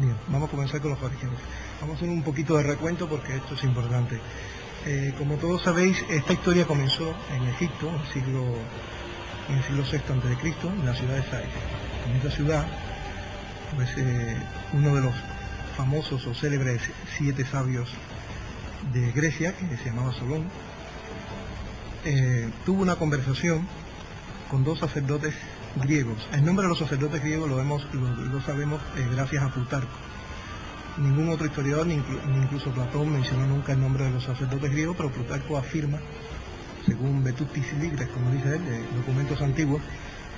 Bien, vamos a comenzar con los orígenes. Vamos a hacer un poquito de recuento porque esto es importante. Como todos sabéis, esta historia comenzó en Egipto, en el siglo VI a.C., en la ciudad de Sais. En esta ciudad, pues, uno de los famosos o célebres 7 sabios de Grecia, que se llamaba Solón, tuvo una conversación con 2 sacerdotes griegos. El nombre de los sacerdotes griegos lo sabemos gracias a Plutarco. Ningún otro historiador, ni incluso Platón, mencionó nunca el nombre de los sacerdotes griegos, pero Plutarco afirma, según Vetutis Ligres, como dice él, de documentos antiguos,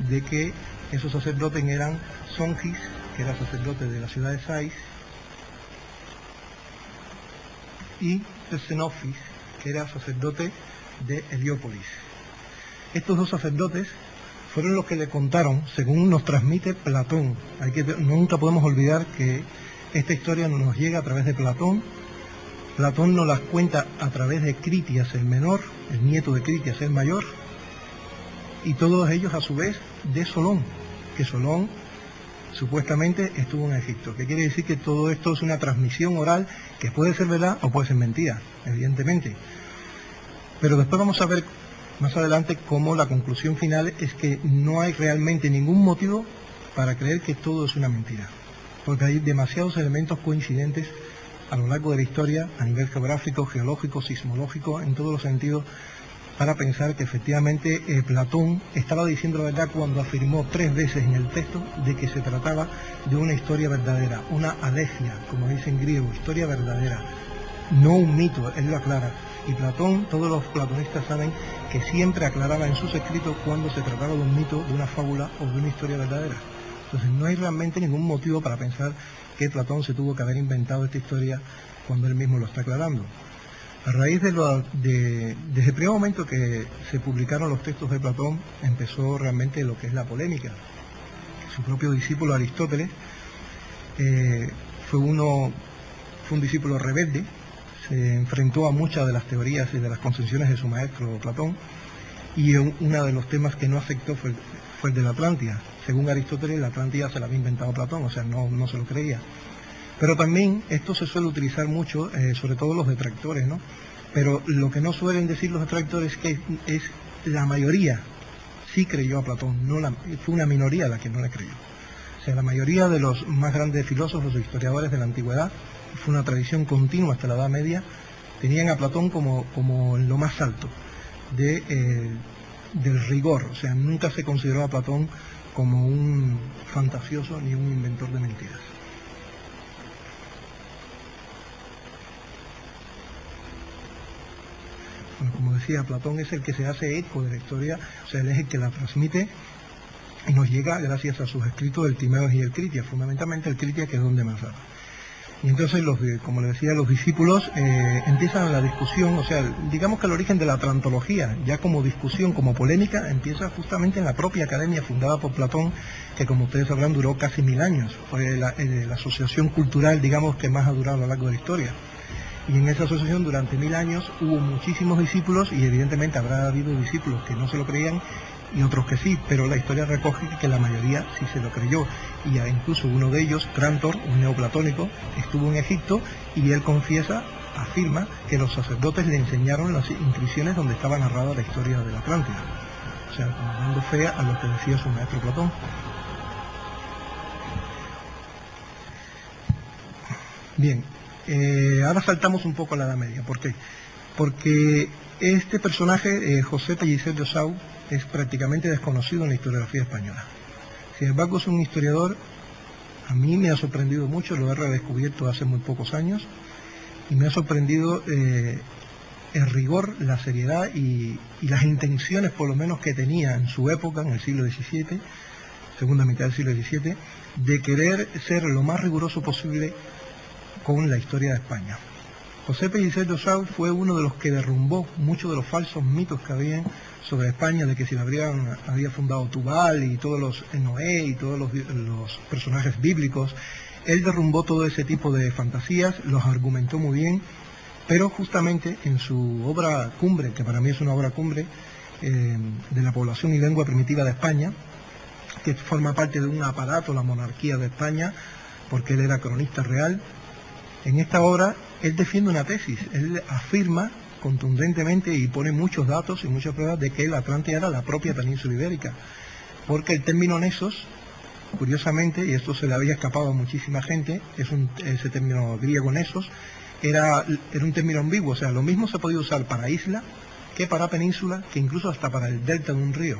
de que esos sacerdotes eran Songis, que era sacerdote de la ciudad de Sais, y Xenofis, que era sacerdote de Heliópolis. Estos 2 sacerdotes fueron los que le contaron, según nos transmite Platón. Nunca podemos olvidar que esta historia nos llega a través de Platón. Platón nos las cuenta a través de Critias el menor, el nieto de Critias el mayor, y todos ellos a su vez de Solón, que Solón supuestamente estuvo en Egipto. ¿Qué quiere decir? Que todo esto es una transmisión oral que puede ser verdad o puede ser mentira, evidentemente. Pero después vamos a ver más adelante cómo la conclusión final es que no hay realmente ningún motivo para creer que todo es una mentira, porque hay demasiados elementos coincidentes a lo largo de la historia, a nivel geográfico, geológico, sismológico, en todos los sentidos, para pensar que efectivamente Platón estaba diciendo la verdad cuando afirmó 3 veces en el texto de que se trataba de una historia verdadera, una alegia, como dice en griego, historia verdadera, no un mito, él lo aclara. Y Platón, todos los platonistas saben que siempre aclaraba en sus escritos cuando se trataba de un mito, de una fábula o de una historia verdadera. Entonces no hay realmente ningún motivo para pensar que Platón se tuvo que haber inventado esta historia cuando él mismo lo está aclarando. A raíz desde el primer momento que se publicaron los textos de Platón, empezó realmente lo que es la polémica. Su propio discípulo Aristóteles fue un discípulo rebelde, se enfrentó a muchas de las teorías y de las concepciones de su maestro Platón, y uno de los temas que no aceptó fue el de la Atlántida. Según Aristóteles, la Atlántida se la había inventado Platón, o sea, no se lo creía. Pero también esto se suele utilizar mucho, sobre todo los detractores, ¿no? Pero lo que no suelen decir los detractores es que la mayoría sí creyó a Platón, fue una minoría la que no le creyó. O sea, la mayoría de los más grandes filósofos o historiadores de la antigüedad, fue una tradición continua hasta la Edad Media, tenían a Platón como lo más alto del rigor. O sea, nunca se consideró a Platón como un fantasioso ni un inventor de mentiras. Bueno, como decía, Platón es el que se hace eco de la historia, o sea, él es el que la transmite y nos llega gracias a sus escritos del Timaeus y el Critias, fundamentalmente el Critias, que es donde más habla. Y entonces, como le decía, los discípulos empiezan la discusión, o sea, digamos que el origen de la atlantología, ya como discusión, como polémica, empieza justamente en la propia academia fundada por Platón, que como ustedes sabrán duró casi 1000 años. Fue la asociación cultural, digamos, que más ha durado a lo largo de la historia. Y en esa asociación durante 1000 años hubo muchísimos discípulos, y evidentemente habrá habido discípulos que no se lo creían y otros que sí, pero la historia recoge que la mayoría sí se lo creyó. Y incluso uno de ellos, Crantor, un neoplatónico, estuvo en Egipto y él afirma que los sacerdotes le enseñaron las inscripciones donde estaba narrada la historia de la Atlántida. O sea, dando fe a lo que decía su maestro Platón. Bien, ahora saltamos un poco a la Edad Media. ¿Por qué? Porque este personaje, José Pellicer de Osau, es prácticamente desconocido en la historiografía española. Sin embargo, es un historiador, a mí me ha sorprendido mucho, lo he redescubierto hace muy pocos años, y me ha sorprendido el rigor, la seriedad y las intenciones, por lo menos, que tenía en su época, en el siglo XVII, segunda mitad del siglo XVII, de querer ser lo más riguroso posible con la historia de España. José Pellicer de Osau fue uno de los que derrumbó muchos de los falsos mitos que había sobre España, de que si la había fundado Tubal y todos los Noé y todos los personajes bíblicos. Él derrumbó todo ese tipo de fantasías, los argumentó muy bien, pero justamente en su obra cumbre, que para mí es una obra cumbre, de la población y lengua primitiva de España, que forma parte de un aparato, la monarquía de España, porque él era cronista real. En esta obra él defiende una tesis, él afirma contundentemente y pone muchos datos y muchas pruebas de que la Atlántida era la propia península ibérica, porque el término Nesos, curiosamente, y esto se le había escapado a muchísima gente, ese término griego Nesos, era un término ambiguo, o sea, lo mismo se podía usar para isla que para península, que incluso hasta para el delta de un río.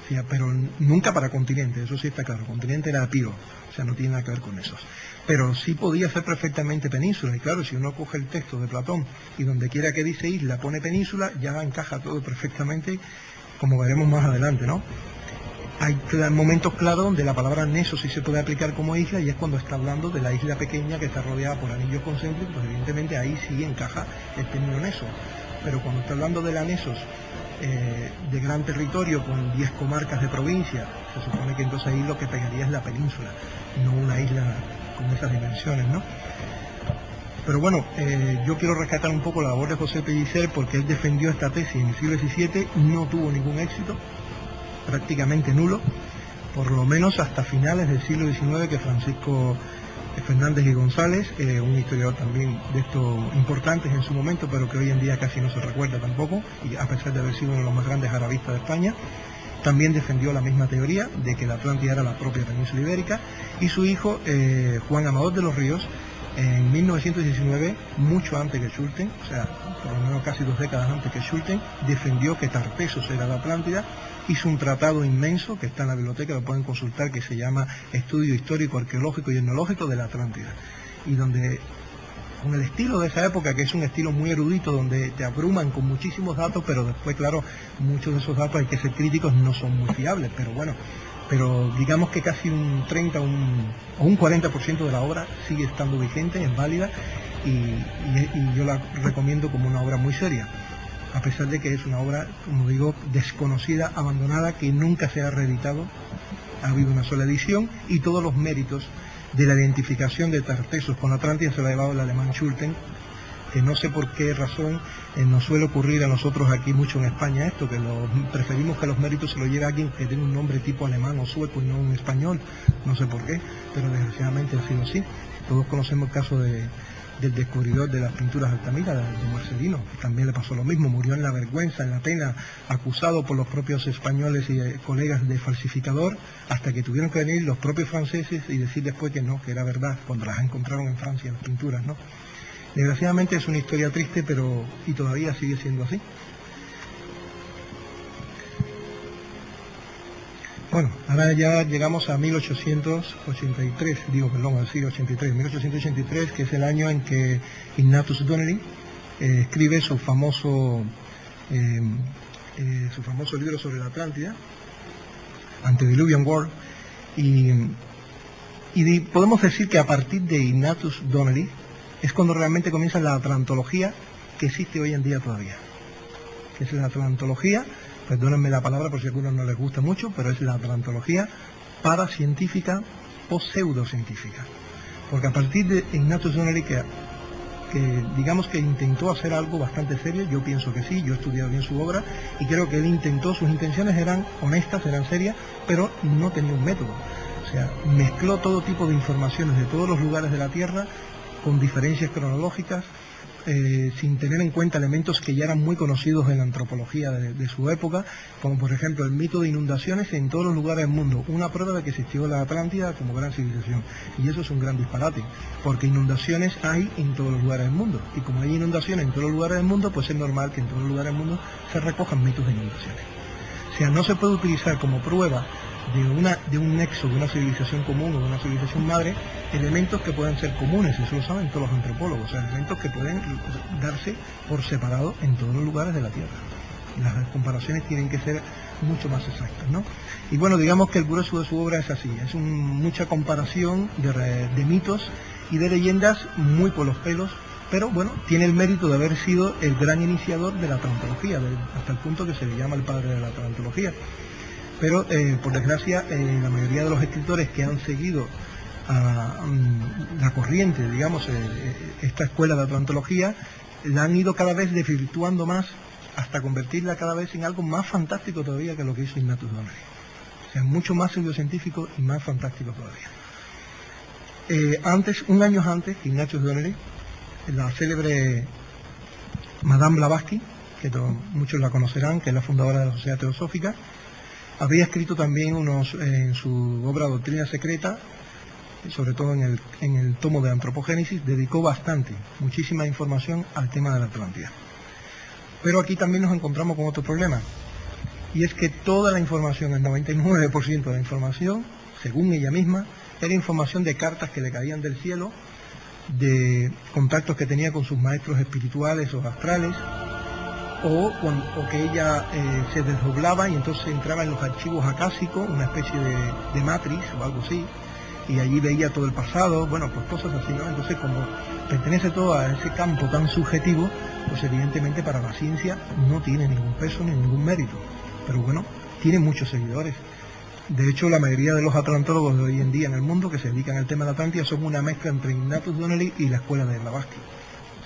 O sea, pero nunca para continente, eso sí está claro, continente era Epiro, o sea, no tiene nada que ver con esos. Pero sí podía ser perfectamente península, y claro, si uno coge el texto de Platón y donde quiera que dice isla pone península, ya encaja todo perfectamente, como veremos más adelante, ¿no? Hay momentos claros donde la palabra Neso sí se puede aplicar como isla, y es cuando está hablando de la isla pequeña que está rodeada por anillos concéntricos, pues evidentemente ahí sí encaja el término Neso. Pero cuando está hablando de la Nesos, de gran territorio con 10 comarcas de provincia, se supone que entonces ahí lo que pegaría es la península, no una isla con esas dimensiones, ¿no? Pero bueno, yo quiero rescatar un poco la labor de José Pellicer, porque él defendió esta tesis en el siglo XVII, no tuvo ningún éxito, prácticamente nulo, por lo menos hasta finales del siglo XIX, que Francisco Fernández y González, un historiador también de estos importantes en su momento, pero que hoy en día casi no se recuerda tampoco, y a pesar de haber sido uno de los más grandes arabistas de España, también defendió la misma teoría de que la Atlántida era la propia península ibérica, y su hijo, Juan Amador de los Ríos, en 1919, mucho antes que Schulten, o sea, por lo menos casi 2 décadas antes que Schulten, defendió que Tartessos era la Atlántida, hizo un tratado inmenso que está en la biblioteca, lo pueden consultar, que se llama Estudio Histórico, Arqueológico y Etnológico de la Atlántida, y donde, con el estilo de esa época, que es un estilo muy erudito, donde te abruman con muchísimos datos, pero después, claro, muchos de esos datos, hay que ser críticos, no son muy fiables, pero bueno, pero digamos que casi un 30 o un 40% de la obra sigue estando vigente, es válida, y yo la recomiendo como una obra muy seria, a pesar de que es una obra, como digo, desconocida, abandonada, que nunca se ha reeditado, ha habido una sola edición, y todos los méritos de la identificación de Tartessos con la Atlántida se lo ha llevado el alemán Schulten, que no sé por qué razón nos suele ocurrir a nosotros aquí mucho en España esto, que preferimos que los méritos se los lleve a alguien que tiene un nombre tipo alemán o sueco y no un español, no sé por qué, pero desgraciadamente ha sido así. Todos conocemos el caso del descubridor de las pinturas Altamira, de Marcelino, que también le pasó lo mismo, murió en la vergüenza, en la pena, acusado por los propios españoles y colegas de falsificador, hasta que tuvieron que venir los propios franceses y decir después que no, que era verdad, cuando las encontraron en Francia, las pinturas, ¿no? Desgraciadamente es una historia triste, pero y todavía sigue siendo así. Bueno, ahora ya llegamos a 1883, al siglo 83, 1883, que es el año en que Ignatius Donnelly escribe su famoso libro sobre la Atlántida, Antediluvian World, y podemos decir que a partir de Ignatius Donnelly es cuando realmente comienza la atlantología que existe hoy en día todavía. Que es la atlantología, perdónenme la palabra por si a algunos no les gusta mucho, pero es la atlantología paracientífica o pseudocientífica. Porque a partir de Ignatius Donnelly, que digamos que intentó hacer algo bastante serio, yo pienso que sí, yo he estudiado bien su obra, y creo que él intentó, sus intenciones eran honestas, eran serias, pero no tenía un método. O sea, mezcló todo tipo de informaciones de todos los lugares de la Tierra, con diferencias cronológicas, sin tener en cuenta elementos que ya eran muy conocidos en la antropología de su época, como por ejemplo el mito de inundaciones en todos los lugares del mundo, una prueba de que existió la Atlántida como gran civilización. Y eso es un gran disparate, porque inundaciones hay en todos los lugares del mundo, y como hay inundaciones en todos los lugares del mundo, pues es normal que en todos los lugares del mundo se recojan mitos de inundaciones. O sea, no se puede utilizar como prueba de un nexo, de una civilización común o de una civilización madre, elementos que puedan ser comunes, eso lo saben todos los antropólogos, o sea, elementos que pueden darse por separado en todos los lugares de la Tierra. Las comparaciones tienen que ser mucho más exactas, ¿no? Y bueno, digamos que el grueso de su obra es así, es mucha comparación de mitos y de leyendas muy por los pelos, pero bueno, tiene el mérito de haber sido el gran iniciador de la atlantología, hasta el punto que se le llama el padre de la atlantología. Pero por desgracia la mayoría de los escritores que han seguido la corriente, digamos, esta escuela de atlantología, la han ido cada vez desvirtuando más hasta convertirla cada vez en algo más fantástico todavía que lo que hizo Ignatius Donnelly. O sea, mucho más pseudocientífico y más fantástico todavía. Un año antes, Ignatius Donnelly, la célebre Madame Blavatsky, que muchos la conocerán, que es la fundadora de la Sociedad Teosófica, había escrito también en su obra Doctrina Secreta, sobre todo en el tomo de Antropogénesis, dedicó muchísima información al tema de la Atlántida. Pero aquí también nos encontramos con otro problema, y es que toda la información, el 99% de la información, según ella misma, era información de cartas que le caían del cielo, de contactos que tenía con sus maestros espirituales o astrales, o que ella se desdoblaba y entonces entraba en los archivos acásicos, una especie de matriz o algo así, y allí veía todo el pasado, bueno, pues cosas así, ¿no? Entonces, como pertenece todo a ese campo tan subjetivo, pues evidentemente para la ciencia no tiene ningún peso ni ningún mérito, pero bueno, tiene muchos seguidores. De hecho, la mayoría de los atlantólogos de hoy en día en el mundo que se dedican al tema de la Atlántida son una mezcla entre Ignatius Donnelly y la escuela de Blavatsky.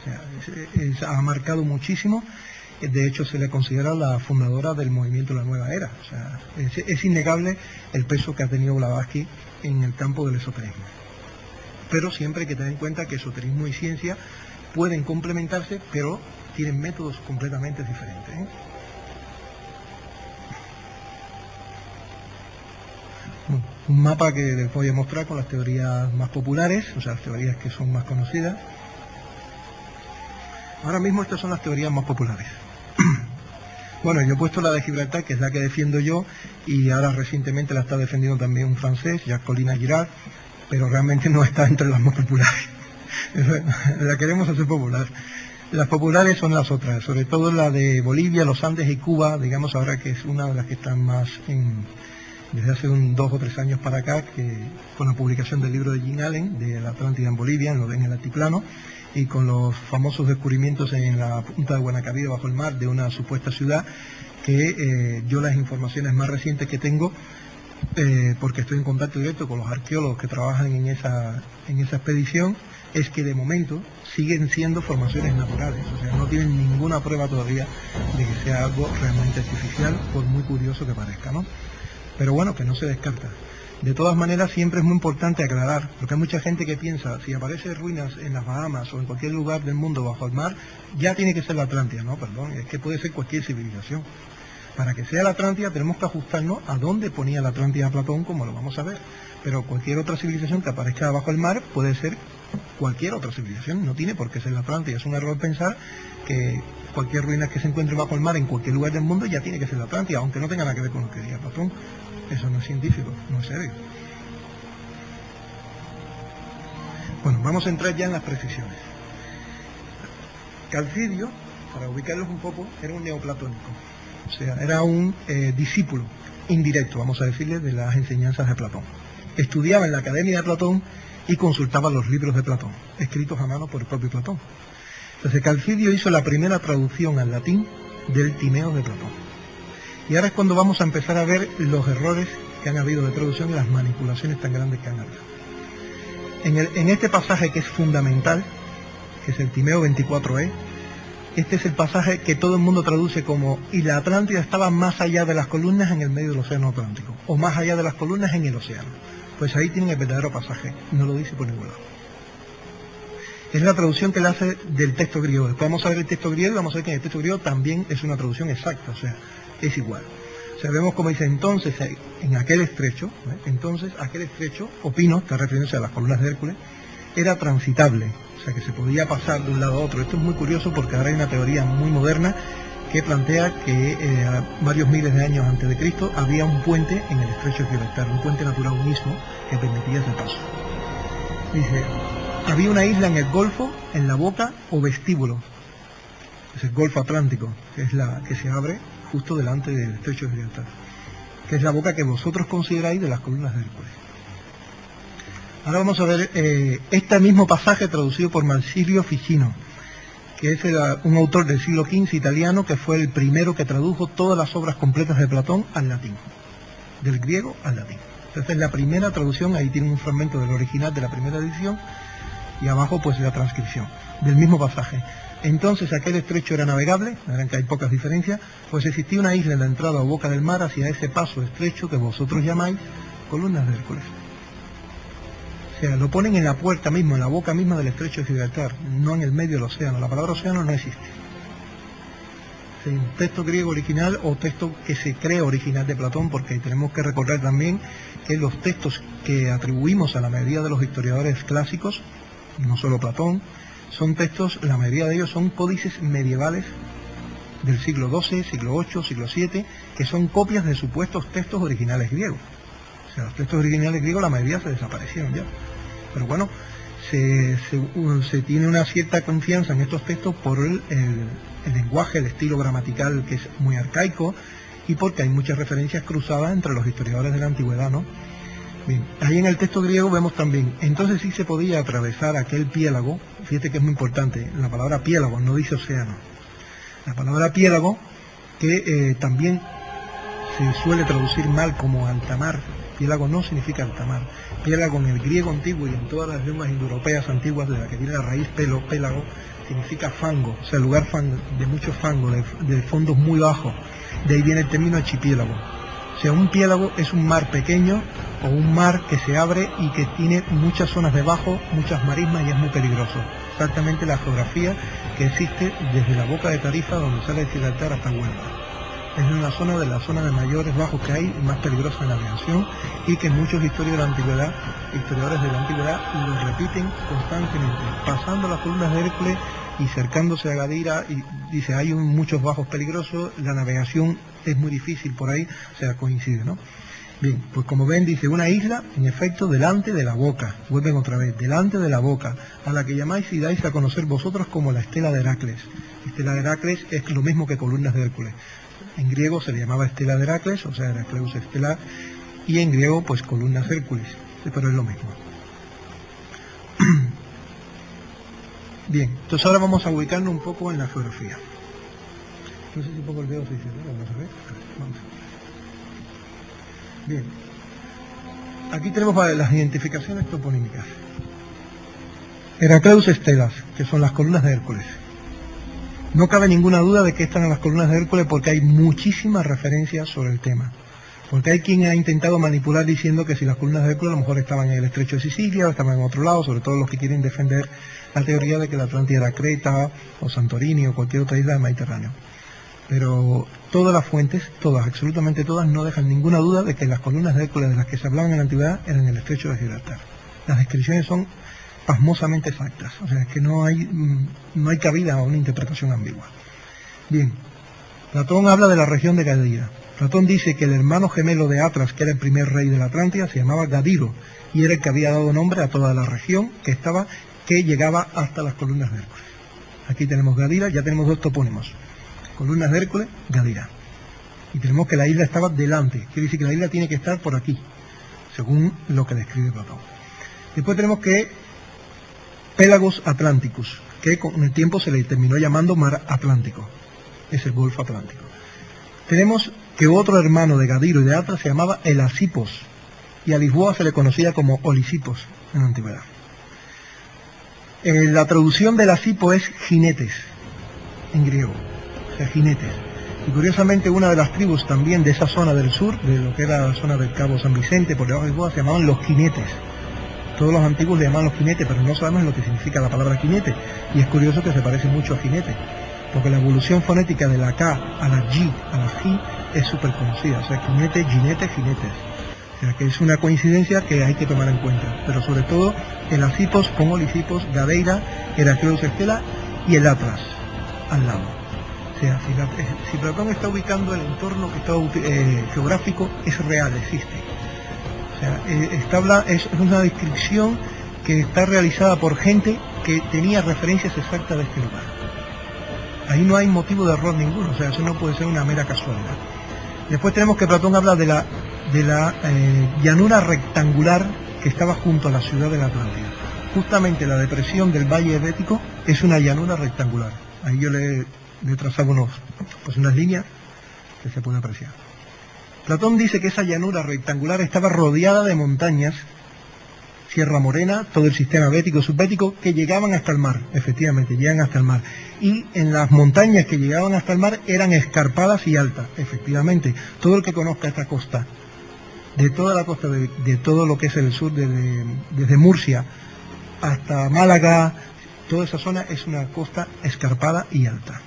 O sea, ha marcado muchísimo. De hecho, se le considera la fundadora del movimiento de la Nueva Era. O sea, es innegable el peso que ha tenido Blavatsky en el campo del esoterismo. Pero siempre hay que tener en cuenta que esoterismo y ciencia pueden complementarse, pero tienen métodos completamente diferentes, ¿eh? Un mapa que les voy a mostrar con las teorías más populares, o sea, las teorías que son más conocidas. Ahora mismo estas son las teorías más populares. Bueno, yo he puesto la de Gibraltar, que es la que defiendo yo, y ahora recientemente la está defendiendo también un francés, Jacques Collina Girard, pero realmente no está entre las más populares. La queremos hacer popular. Las populares son las otras, sobre todo la de Bolivia, los Andes y Cuba, digamos ahora que es una de las que están más desde hace 2 o 3 años para acá, que con la publicación del libro de Jim Allen, de la Atlántida en Bolivia, en el altiplano, y con los famosos descubrimientos en la punta de Guanacaví, bajo el mar, de una supuesta ciudad, que yo las informaciones más recientes que tengo, porque estoy en contacto directo con los arqueólogos que trabajan en esa expedición, es que de momento siguen siendo formaciones naturales, o sea, no tienen ninguna prueba todavía de que sea algo realmente artificial, por muy curioso que parezca, ¿no? Pero bueno, que no se descarta. De todas maneras, siempre es muy importante aclarar, porque hay mucha gente que piensa, si aparecen ruinas en las Bahamas o en cualquier lugar del mundo bajo el mar, ya tiene que ser la Atlántida. No, perdón, es que puede ser cualquier civilización. Para que sea la Atlántida tenemos que ajustarnos a dónde ponía la Atlántida Platón, como lo vamos a ver. Pero cualquier otra civilización que aparezca bajo el mar puede ser cualquier otra civilización, no tiene por qué ser la Atlántida. Es un error pensar que cualquier ruina que se encuentre bajo el mar en cualquier lugar del mundo ya tiene que ser la Atlántida, aunque no tenga nada que ver con lo que diría Platón. Eso no es científico, no es serio. Bueno, vamos a entrar ya en las precisiones. Calcidio, para ubicarlos un poco, era un neoplatónico. O sea, era un discípulo indirecto, vamos a decirle, de las enseñanzas de Platón. Estudiaba en la Academia de Platón y consultaba los libros de Platón, escritos a mano por el propio Platón. Entonces Calcidio hizo la primera traducción al latín del Timeo de Platón. Y ahora es cuando vamos a empezar a ver los errores que han habido de traducción y las manipulaciones tan grandes que han habido. En este pasaje que es fundamental, que es el Timeo 24e, este es el pasaje que todo el mundo traduce como "y la Atlántida estaba más allá de las columnas en el medio del océano Atlántico", o "más allá de las columnas en el océano". Pues ahí tienen el verdadero pasaje, no lo dice por ningún lado. Es la traducción que él hace del texto griego. Después vamos a ver el texto griego y vamos a ver que en el texto griego también es una traducción exacta, o sea, es igual. O sea, vemos como dice, entonces, en aquel estrecho, entonces aquel estrecho, opino, está refiriéndose a las columnas de Hércules, era transitable, o sea, que se podía pasar de un lado a otro. Esto es muy curioso porque ahora hay una teoría muy moderna que plantea que varios miles de años antes de Cristo había un puente en el estrecho de Gibraltar, un puente natural, un istmo, que permitía ese paso. Dice, había una isla en el Golfo, en la boca o vestíbulo, es el Golfo Atlántico, que es la que se abre justo delante del estrecho de Gibraltar, que es la boca que vosotros consideráis de las columnas de Hércules. Ahora vamos a ver este mismo pasaje traducido por Marsilio Ficino, que es un autor del siglo XV italiano, que fue el primero que tradujo todas las obras completas de Platón al latín, del griego al latín. Entonces la primera traducción, ahí tiene un fragmento del original de la primera edición, y abajo pues la transcripción del mismo pasaje. Entonces aquel estrecho era navegable, verán que hay pocas diferencias, pues existía una isla en la entrada o boca del mar hacia ese paso estrecho que vosotros llamáis columnas de Hércules. O sea, lo ponen en la puerta mismo, en la boca misma del estrecho de Gibraltar, no en el medio del océano. La palabra océano no existe. Es un texto griego original o texto que se cree original de Platón, porque tenemos que recordar también que los textos que atribuimos a la mayoría de los historiadores clásicos, no solo Platón, son textos, la mayoría de ellos son códices medievales del siglo XII, siglo VIII, siglo VII, que son copias de supuestos textos originales griegos. O sea, los textos originales griegos, la mayoría se desaparecieron ya. Pero bueno, se tiene una cierta confianza en estos textos por el lenguaje, el estilo gramatical que es muy arcaico, y porque hay muchas referencias cruzadas entre los historiadores de la antigüedad, ¿no? Bien, ahí en el texto griego vemos también, entonces sí se podía atravesar aquel piélago. Fíjate que es muy importante, la palabra piélago no dice océano. La palabra piélago, que también se suele traducir mal como altamar. Piélago no significa altamar. Piélago en el griego antiguo y en todas las lenguas indoeuropeas antiguas, de la que tiene la raíz pélago, significa fango, o sea, lugar de mucho fango, de fondos muy bajos. De ahí viene el término archipiélago. O sea, un piélago es un mar pequeño o un mar que se abre y que tiene muchas zonas debajo, muchas marismas, y es muy peligroso. Exactamente la geografía que existe desde la boca de Tarifa, donde sale de Gibraltar, hasta Huelva. Es una zona de las zonas de mayores bajos que hay, más peligrosa en la navegación, y que muchos historiadores de la antigüedad lo repiten constantemente, pasando las columnas de Hércules y cercándose a Gadira, y dice, hay muchos bajos peligrosos, la navegación es muy difícil por ahí, o sea, coincide, ¿no? Bien, pues como ven, dice, una isla, en efecto, delante de la boca, vuelven otra vez, delante de la boca, a la que llamáis y dais a conocer vosotros como la estela de Heracles. Estela de Heracles es lo mismo que columnas de Hércules. En griego se le llamaba estela de Heracles, o sea, Heracleus estelar, y en griego, pues, columnas Hércules, pero es lo mismo. Bien, entonces ahora vamos a ubicarnos un poco en la geografía. No sé si pongo el dedo, si se ve, vamos a ver. Vamos. Bien, aquí tenemos las identificaciones toponímicas. Heracleus estelas, que son las columnas de Hércules. No cabe ninguna duda de que están en las columnas de Hércules, porque hay muchísimas referencias sobre el tema. Porque hay quien ha intentado manipular diciendo que si las columnas de Hércules a lo mejor estaban en el estrecho de Sicilia o estaban en otro lado, sobre todo los que quieren defender la teoría de que la Atlántida era Creta o Santorini o cualquier otra isla del Mediterráneo. Pero todas las fuentes, todas, absolutamente todas, no dejan ninguna duda de que las columnas de Hércules de las que se hablaban en la antigüedad eran en el estrecho de Gibraltar. Las descripciones son pasmosamente exactas, o sea, que no hay cabida a una interpretación ambigua. Bien, Platón habla de la región de Gadira. Platón dice que el hermano gemelo de Atlas, que era el primer rey de la Atlántida, se llamaba Gadiro, y era el que había dado nombre a toda la región que llegaba hasta las columnas de Hércules. Aquí tenemos Gadira, ya tenemos dos topónimos. Columnas de Hércules, Gadira. Y tenemos que la isla estaba delante, quiere decir que la isla tiene que estar por aquí, según lo que describe Platón. Después tenemos que Pélagos Atlánticos, que con el tiempo se le terminó llamando Mar Atlántico, es el Golfo Atlántico. Tenemos que otro hermano de Gadiro y de Atlas se llamaba Elasipos, y a Lisboa se le conocía como Olisipos en la antigüedad. La traducción de Elasipo es jinetes, en griego, o sea, jinetes. Y curiosamente una de las tribus también de esa zona del sur, de lo que era la zona del Cabo San Vicente, por debajo de Lisboa, se llamaban los jinetes. Todos los antiguos le llamaban los jinetes, pero no sabemos lo que significa la palabra jinete. Y es curioso que se parece mucho a jinete, porque la evolución fonética de la K a la G a la J es súper conocida. O sea, jinete, jinete, jinetes. O sea, que es una coincidencia que hay que tomar en cuenta. Pero sobre todo, Elasipos con Olisipos, Gadeira, Heracleus Estela y el Atlas al lado. O sea, si Platón está ubicando el entorno que está geográfico, es real, existe. O sea, es una descripción que está realizada por gente que tenía referencias exactas de este lugar. Ahí no hay motivo de error ninguno, o sea, eso no puede ser una mera casualidad. Después tenemos que Platón habla de la llanura rectangular que estaba junto a la ciudad de la Atlántida. Justamente la depresión del Valle Bético es una llanura rectangular. Ahí yo le he trazado unas líneas que se pueden apreciar. Platón dice que esa llanura rectangular estaba rodeada de montañas, Sierra Morena, todo el sistema bético, subbético, que llegaban hasta el mar, efectivamente, llegan hasta el mar. Y en las montañas que llegaban hasta el mar eran escarpadas y altas, efectivamente. Todo el que conozca esta costa de toda la costa, de todo lo que es el sur, desde Murcia hasta Málaga, toda esa zona es una costa escarpada y alta.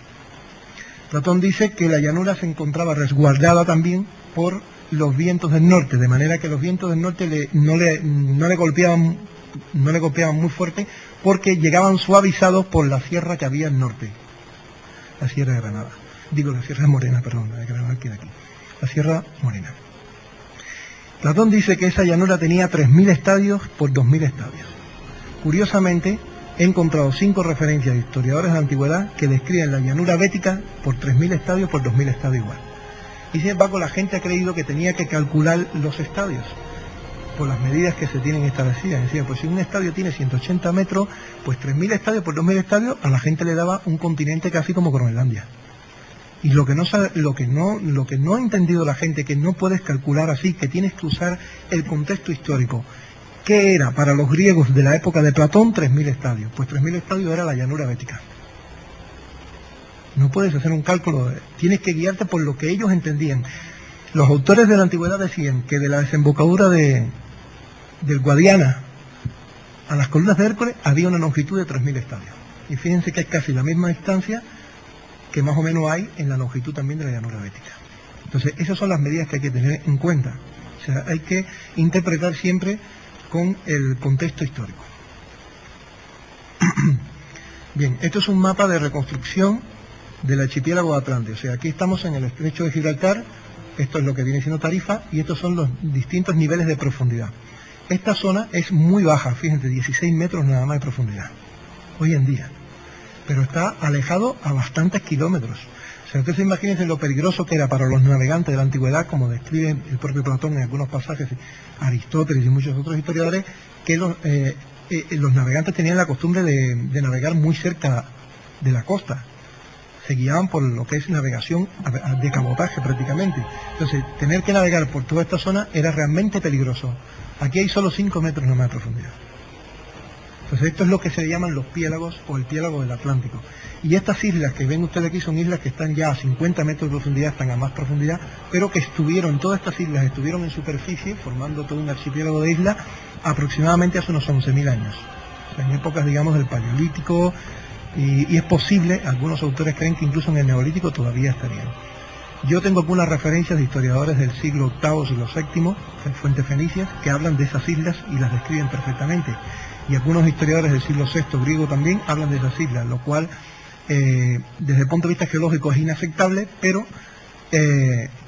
Platón dice que la llanura se encontraba resguardada también por los vientos del norte, de manera que los vientos del norte no le golpeaban muy fuerte, porque llegaban suavizados por la sierra que había al norte, la Sierra de Granada. Digo, la Sierra Morena, perdón, la de Granada queda aquí, la Sierra Morena. Platón dice que esa llanura tenía 3.000 estadios por 2.000 estadios. Curiosamente, he encontrado 5 referencias de historiadores de la antigüedad que describen la llanura bética por 3.000 estadios por 2.000 estadios igual. Y sin embargo, la gente ha creído que tenía que calcular los estadios por las medidas que se tienen establecidas. Decía, pues si un estadio tiene 180 metros, pues 3.000 estadios por 2.000 estadios, a la gente le daba un continente casi como Groenlandia. Y lo que no ha entendido la gente, que no puedes calcular así, que tienes que usar el contexto histórico. ¿Qué era para los griegos de la época de Platón 3.000 estadios? Pues 3.000 estadios era la llanura bética. No puedes hacer un cálculo, tienes que guiarte por lo que ellos entendían. Los autores de la antigüedad decían que de la desembocadura del Guadiana a las columnas de Hércules había una longitud de 3.000 estadios. Y fíjense que es casi la misma distancia que más o menos hay en la longitud también de la llanura bética. Entonces, esas son las medidas que hay que tener en cuenta. O sea, hay que interpretar siempre con el contexto histórico. Bien, esto es un mapa de reconstrucción del archipiélago de Atlante. O sea, aquí estamos en el estrecho de Gibraltar, esto es lo que viene siendo Tarifa, y estos son los distintos niveles de profundidad. Esta zona es muy baja, fíjense, 16 metros nada más de profundidad, hoy en día, pero está alejado a bastantes kilómetros. O sea, ustedes imagínense lo peligroso que era para los navegantes de la antigüedad, como describe el propio Platón en algunos pasajes, Aristóteles y muchos otros historiadores, que los navegantes tenían la costumbre de navegar muy cerca de la costa. Se guiaban por lo que es navegación de cabotaje prácticamente. Entonces, tener que navegar por toda esta zona era realmente peligroso. Aquí hay solo 5 metros nomás de profundidad. Entonces, esto es lo que se llaman los piélagos o el piélago del Atlántico. Y estas islas que ven ustedes aquí son islas que están ya a 50 metros de profundidad, están a más profundidad, pero que todas estas islas estuvieron en superficie, formando todo un archipiélago de islas, aproximadamente hace unos 11.000 años. O sea, en épocas, digamos, del Paleolítico, y es posible, algunos autores creen que incluso en el Neolítico todavía estarían. Yo tengo algunas referencias de historiadores del siglo VIII, siglo VII, en fuentes fenicias, que hablan de esas islas y las describen perfectamente. Y algunos historiadores del siglo VI griego también hablan de esas islas, lo cual desde el punto de vista geológico es inaceptable, pero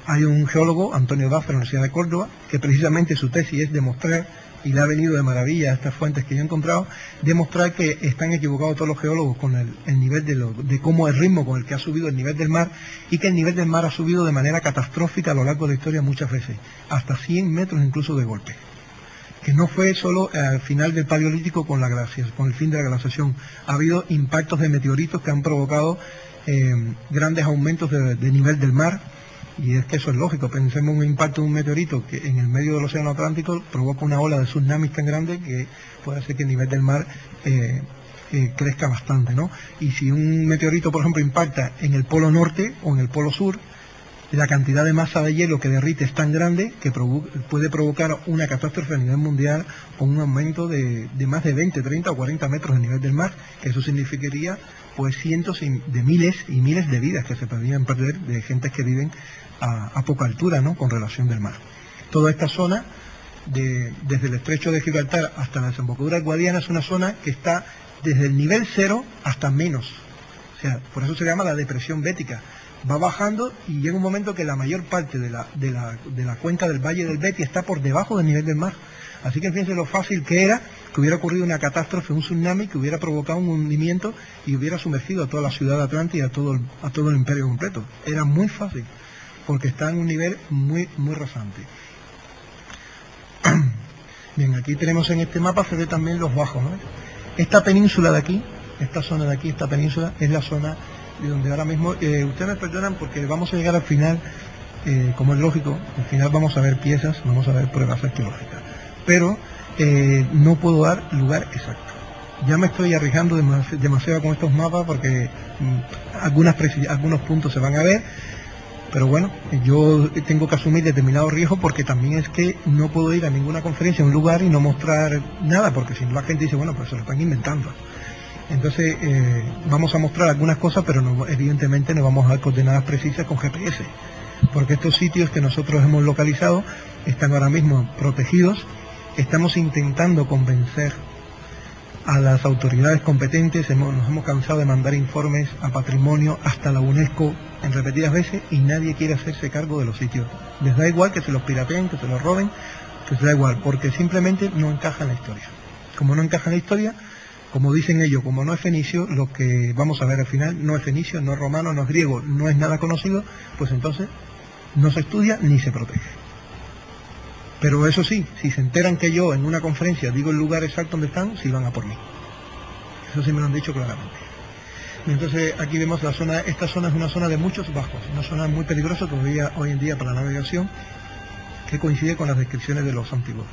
hay un geólogo, Antonio Daz, de la Universidad de Córdoba, que precisamente su tesis es demostrar, y le ha venido de maravilla a estas fuentes que yo he encontrado, demostrar que están equivocados todos los geólogos con el nivel de cómo el ritmo con el que ha subido el nivel del mar, y que el nivel del mar ha subido de manera catastrófica a lo largo de la historia muchas veces, hasta 100 metros incluso de golpe. Que no fue solo al final del Paleolítico con el fin de la glaciación. Ha habido impactos de meteoritos que han provocado grandes aumentos de nivel del mar, y es que eso es lógico. Pensemos en un impacto de un meteorito que en el medio del océano Atlántico provoca una ola de tsunamis tan grande que puede hacer que el nivel del mar crezca bastante, ¿no? Y si un meteorito, por ejemplo, impacta en el polo norte o en el polo sur, la cantidad de masa de hielo que derrite es tan grande que puede provocar una catástrofe a nivel mundial con un aumento de más de 20, 30 o 40 metros del nivel del mar. Eso significaría pues cientos de miles y miles de vidas que se podrían perder de gentes que viven a poca altura, ¿no?, con relación del mar. Toda esta zona, desde el estrecho de Gibraltar hasta la desembocadura del Guadiana, es una zona que está desde el nivel 0 hasta menos. O sea, por eso se llama la depresión bética. Va bajando y llega un momento que la mayor parte de la cuenca del Valle del Betis está por debajo del nivel del mar. Así que fíjense lo fácil que era que hubiera ocurrido una catástrofe, un tsunami que hubiera provocado un hundimiento y hubiera sumergido a toda la ciudad de Atlanta y a todo el imperio completo. Era muy fácil, porque está en un nivel muy, muy rasante. Bien, aquí tenemos en este mapa, se ve también los bajos, ¿no? Esta península de aquí, esta zona de aquí, esta península, es la zona de donde ahora mismo, ustedes me perdonan porque vamos a llegar al final, como es lógico, al final vamos a ver piezas, vamos a ver pruebas arqueológicas, pero no puedo dar lugar exacto. Ya me estoy arriesgando demasiado con estos mapas porque algunos puntos se van a ver. Pero bueno, yo tengo que asumir determinados riesgos porque también es que no puedo ir a ninguna conferencia en un lugar y no mostrar nada, porque si no la gente dice, bueno, pues se lo están inventando. Entonces, vamos a mostrar algunas cosas, pero no, evidentemente no vamos a dar coordenadas precisas con GPS, porque estos sitios que nosotros hemos localizado están ahora mismo protegidos. Estamos intentando convencer a las autoridades competentes, nos hemos cansado de mandar informes a Patrimonio, hasta la UNESCO en repetidas veces, y nadie quiere hacerse cargo de los sitios. Les da igual que se los pirateen, que se los roben, que se da igual, porque simplemente no encaja en la historia. Como no encaja en la historia, como dicen ellos, como no es fenicio, lo que vamos a ver al final no es fenicio, no es romano, no es griego, no es nada conocido, pues entonces no se estudia ni se protege. Pero eso sí, si se enteran que yo en una conferencia digo el lugar exacto donde están, sí van a por mí. Eso sí me lo han dicho claramente. Y entonces aquí vemos la zona, esta zona es una zona de muchos bajos, una zona muy peligrosa todavía hoy en día para la navegación, que coincide con las descripciones de los antiguos.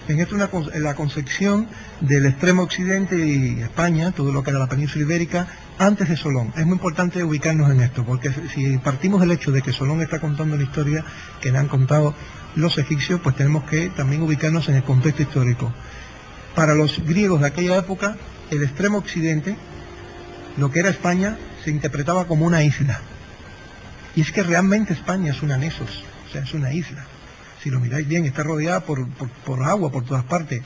En esto la concepción del extremo occidente y España, todo lo que era la península ibérica, antes de Solón. Es muy importante ubicarnos en esto, porque si partimos del hecho de que Solón está contando la historia que le han contado los egipcios, pues tenemos que también ubicarnos en el contexto histórico. Para los griegos de aquella época, el extremo occidente, lo que era España, se interpretaba como una isla. Y es que realmente España es una nesos, o sea, es una isla. Si lo miráis bien, está rodeada por agua por todas partes.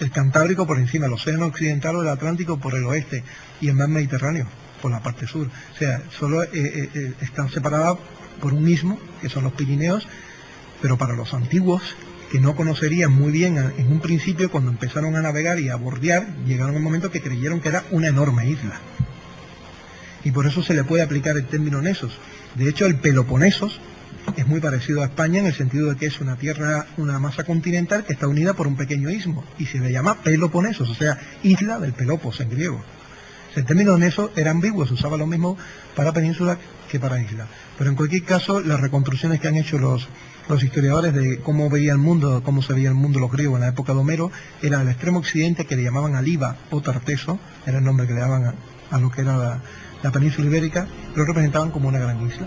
El Cantábrico por encima, el Océano Occidental o el Atlántico por el oeste, y el mar Mediterráneo por la parte sur. O sea, solo están separadas por un istmo, que son los Pirineos, pero para los antiguos, que no conocerían muy bien en un principio, cuando empezaron a navegar y a bordear, llegaron a un momento que creyeron que era una enorme isla. Y por eso se le puede aplicar el término Nesos. De hecho, el Peloponesos es muy parecido a España en el sentido de que es una tierra, una masa continental que está unida por un pequeño istmo, y se le llama Peloponesos, o sea, isla del Pelopos en griego. O sea, el término Neso era ambiguo, se usaba lo mismo para península que para isla. Pero en cualquier caso, las reconstrucciones que han hecho los historiadores de cómo veía el mundo, cómo se veía el mundo los griegos en la época de Homero, era el extremo occidente, que le llamaban Aliba o Tarteso, era el nombre que le daban a lo que era la península ibérica, lo representaban como una gran isla.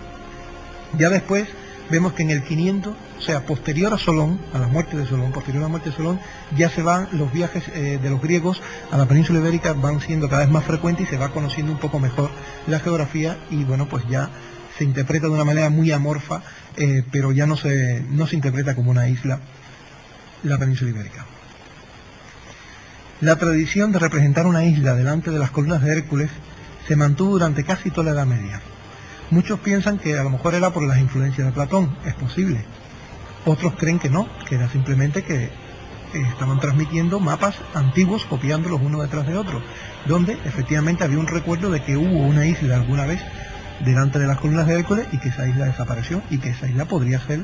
Ya después vemos que en el 500, o sea, posterior a Solón, a la muerte de Solón, ya se van los viajes de los griegos a la península ibérica, van siendo cada vez más frecuentes y se va conociendo un poco mejor la geografía, y bueno, pues ya se interpreta de una manera muy amorfa, pero ya no se interpreta como una isla la península ibérica. La tradición de representar una isla delante de las columnas de Hércules se mantuvo durante casi toda la Edad Media. Muchos piensan que a lo mejor era por las influencias de Platón, es posible. Otros creen que no, que era simplemente que estaban transmitiendo mapas antiguos, copiándolos uno detrás de otro, donde efectivamente había un recuerdo de que hubo una isla alguna vez delante de las columnas de Hércules y que esa isla desapareció, y que esa isla podría ser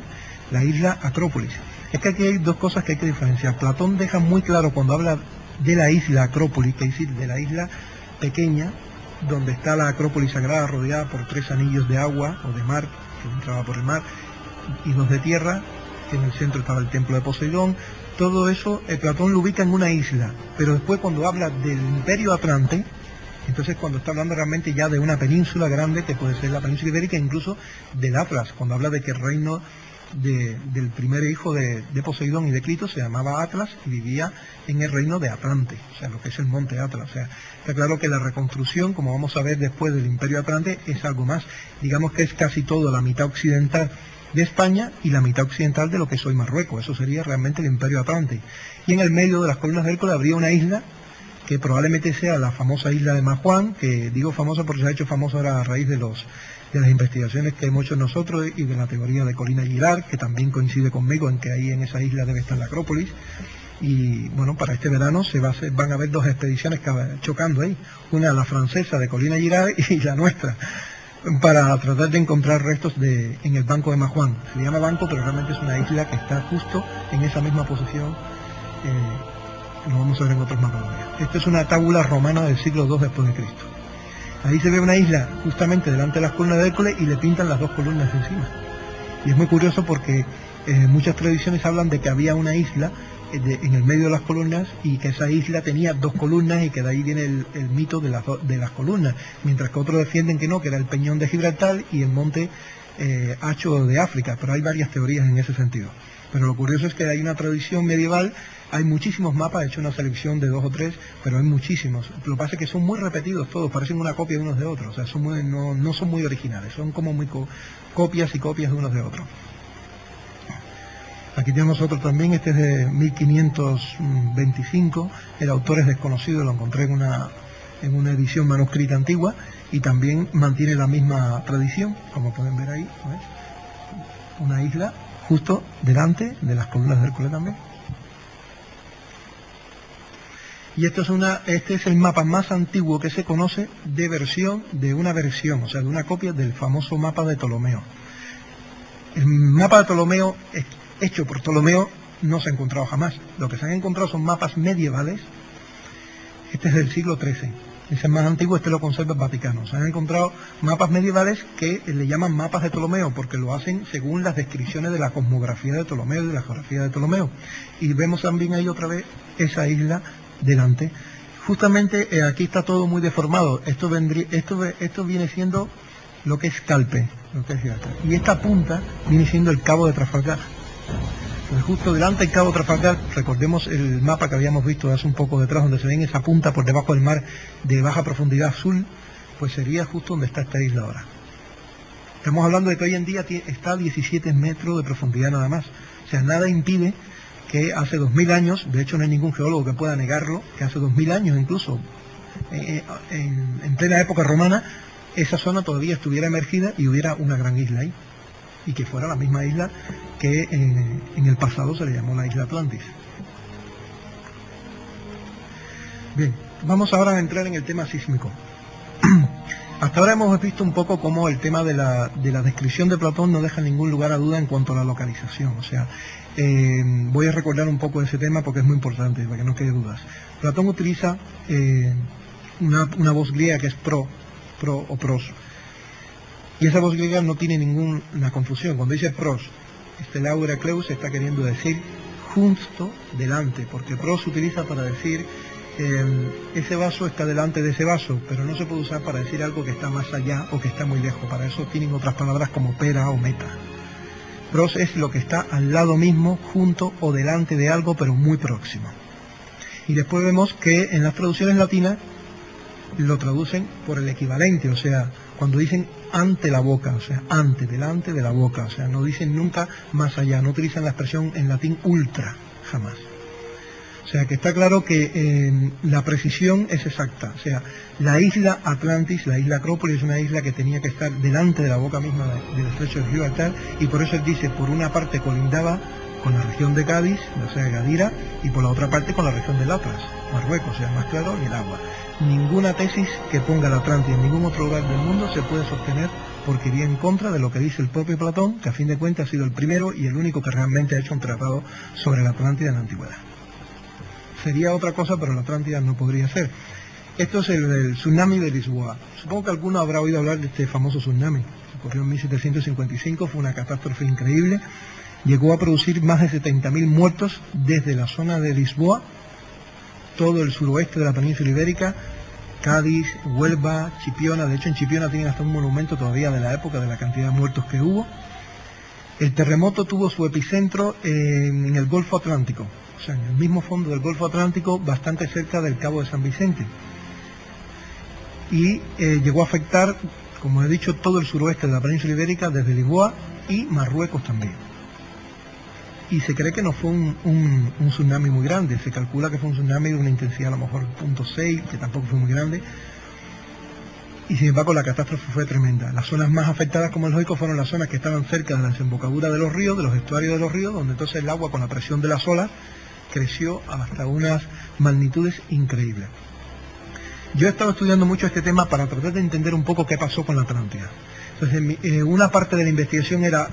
la isla Acrópolis. Es que aquí hay dos cosas que hay que diferenciar. Platón deja muy claro cuando habla de la isla Acrópolis, que es decir, de la isla pequeña, donde está la Acrópolis sagrada rodeada por 3 anillos de agua o de mar, que entraba por el mar, y 2 de tierra, que en el centro estaba el templo de Poseidón. Todo eso Platón lo ubica en una isla, pero después cuando habla del Imperio Atlante, entonces cuando está hablando realmente ya de una península grande, que puede ser la península ibérica, incluso del Atlas, cuando habla de que el reino del primer hijo de Poseidón y de Clito se llamaba Atlas y vivía en el reino de Atlante, o sea, lo que es el monte Atlas. O sea, está claro que la reconstrucción, como vamos a ver después del Imperio Atlante, es algo más. Digamos que es casi todo la mitad occidental de España y la mitad occidental de lo que es hoy Marruecos. Eso sería realmente el Imperio Atlante. Y en el medio de las columnas de Hércules habría una isla que probablemente sea la famosa isla de Majuán, que digo famosa porque se ha hecho famosa ahora a raíz de las investigaciones que hemos hecho nosotros y de la teoría de Colina Girard, que también coincide conmigo en que ahí en esa isla debe estar la Acrópolis. Y bueno, para este verano van a haber 2 expediciones chocando ahí, una la francesa de Colina Girard y la nuestra, para tratar de encontrar restos en el banco de Majuán. Se llama banco, pero realmente es una isla que está justo en esa misma posición. Lo vamos a ver en otros mapas. Esta es una tábula romana del siglo II después de Cristo. Ahí se ve una isla justamente delante de las columnas de Hércules y le pintan las 2 columnas encima. Y es muy curioso porque muchas tradiciones hablan de que había una isla en el medio de las columnas y que esa isla tenía 2 columnas y que de ahí viene el mito de las columnas, mientras que otros defienden que no, que era el peñón de Gibraltar y el monte hacho de África, pero hay varias teorías en ese sentido. Pero lo curioso es que hay una tradición medieval, hay muchísimos mapas, he hecho una selección de 2 o 3, pero hay muchísimos. Lo que pasa es que son muy repetidos todos, parecen una copia de unos de otros, o sea, no son muy originales, son como muy copias y copias de unos de otros. Aquí tenemos otro también, este es de 1525, el autor es desconocido, lo encontré en una edición manuscrita antigua y también mantiene la misma tradición, como pueden ver ahí, ¿ves? Una isla justo delante de las columnas de Hércules también. Y este es el mapa más antiguo que se conoce de una versión, o sea, de una copia del famoso mapa de Ptolomeo. El mapa de Ptolomeo, hecho por Ptolomeo, no se ha encontrado jamás. Lo que se han encontrado son mapas medievales. Este es del siglo XIII. Ese es más antiguo, este lo conserva el Vaticano. Se han encontrado mapas medievales que le llaman mapas de Ptolomeo, porque lo hacen según las descripciones de la cosmografía de Ptolomeo y de la geografía de Ptolomeo. Y vemos también ahí otra vez esa isla delante. Justamente aquí está todo muy deformado. Esto viene siendo lo que es Calpe, y esta punta viene siendo el Cabo de Trafalgar. Pues justo delante del Cabo de Trafalgar, recordemos el mapa que habíamos visto hace un poco detrás, donde se ve esa punta por debajo del mar de baja profundidad azul, pues sería justo donde está esta isla ahora. Estamos hablando de que hoy en día está a 17 metros de profundidad nada más. O sea, nada impide que hace 2000 años, de hecho no hay ningún geólogo que pueda negarlo, que hace 2000 años incluso, en plena época romana, esa zona todavía estuviera emergida y hubiera una gran isla ahí, y que fuera la misma isla que en el pasado se le llamó la isla Atlantis. Bien, vamos ahora a entrar en el tema sísmico. Hasta ahora hemos visto un poco cómo el tema de la descripción de Platón no deja ningún lugar a duda en cuanto a la localización. O sea, voy a recordar un poco ese tema porque es muy importante, para que no quede dudas. Platón utiliza una voz griega que es pro o pros. Y esa voz griega no tiene ninguna confusión. Cuando dice pros, Laura Cleus está queriendo decir justo delante, porque pros se utiliza para decir ese vaso está delante de ese vaso, pero no se puede usar para decir algo que está más allá o que está muy lejos. Para eso tienen otras palabras como pera o meta. Pros es lo que está al lado mismo, junto o delante de algo, pero muy próximo. Y después vemos que en las traducciones latinas lo traducen por el equivalente, o sea, cuando dicen ante la boca, o sea, ante, delante de la boca, o sea, no dicen nunca más allá, no utilizan la expresión en latín ultra, jamás. O sea, que está claro que la precisión es exacta, o sea, la isla Atlantis, la isla Acrópolis, es una isla que tenía que estar delante de la boca misma del estrecho de Gibraltar, y por eso él dice, por una parte colindaba con la región de Cádiz, o sea, Gadira, y por la otra parte con la región del Atlas, Marruecos, o sea, más claro, y el agua. Ninguna tesis que ponga la Atlántida en ningún otro lugar del mundo se puede sostener porque iría en contra de lo que dice el propio Platón, que a fin de cuentas ha sido el primero y el único que realmente ha hecho un tratado sobre la Atlántida en la antigüedad. Sería otra cosa, pero la Atlántida no podría ser. Esto es el tsunami de Lisboa. Supongo que alguno habrá oído hablar de este famoso tsunami. Ocurrió en 1755, fue una catástrofe increíble. Llegó a producir más de 70.000 muertos desde la zona de Lisboa, todo el suroeste de la península ibérica, Cádiz, Huelva, Chipiona. De hecho, en Chipiona tienen hasta un monumento todavía de la época de la cantidad de muertos que hubo. El terremoto tuvo su epicentro en el Golfo Atlántico, o sea, en el mismo fondo del Golfo Atlántico, bastante cerca del Cabo de San Vicente. Y llegó a afectar, como he dicho, todo el suroeste de la península ibérica, desde Lisboa y Marruecos también. Y se cree que no fue un tsunami muy grande, se calcula que fue un tsunami de una intensidad a lo mejor 0.6, que tampoco fue muy grande, y sin embargo la catástrofe fue tremenda. Las zonas más afectadas, como es lógico, fueron las zonas que estaban cerca de la desembocadura de los ríos, de los estuarios de los ríos, donde entonces el agua con la presión de las olas creció hasta unas magnitudes increíbles. Yo he estado estudiando mucho este tema para tratar de entender un poco qué pasó con la Atlántida. Entonces, una parte de la investigación era,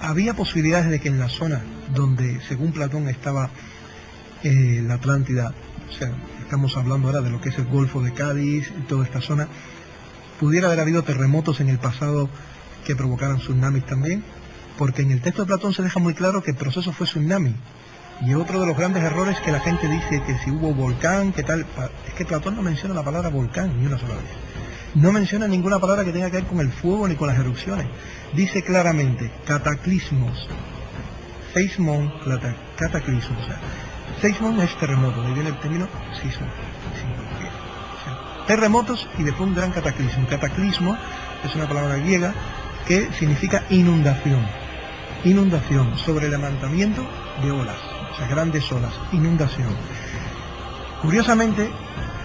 había posibilidades de que en la zona donde, según Platón, estaba la Atlántida, o sea, estamos hablando ahora de lo que es el Golfo de Cádiz y toda esta zona, pudiera haber habido terremotos en el pasado que provocaran tsunamis también, porque en el texto de Platón se deja muy claro que el proceso fue tsunami. Y otro de los grandes errores que la gente dice que si hubo volcán, que tal, es que Platón no menciona la palabra volcán ni una sola vez. No menciona ninguna palabra que tenga que ver con el fuego ni con las erupciones. Dice claramente cataclismos, seismon, cataclismos. O sea, seismon es terremoto, de ahí viene el término sismo. O sea, terremotos y después un gran cataclismo. Cataclismo es una palabra griega que significa inundación. Inundación, sobre levantamiento de olas, o sea, grandes olas, inundación. Curiosamente,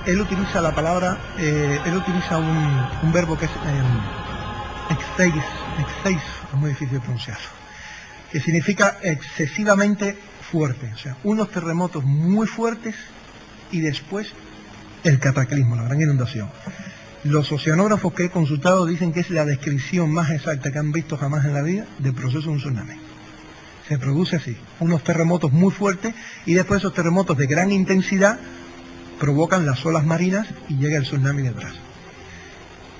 él utiliza la palabra, él utiliza un verbo que es exceis, es muy difícil de pronunciar, que significa excesivamente fuerte, o sea, unos terremotos muy fuertes y después el cataclismo, la gran inundación. Los oceanógrafos que he consultado dicen que es la descripción más exacta que han visto jamás en la vida del proceso de un tsunami. Se produce así, unos terremotos muy fuertes y después esos terremotos de gran intensidad provocan las olas marinas y llega el tsunami detrás.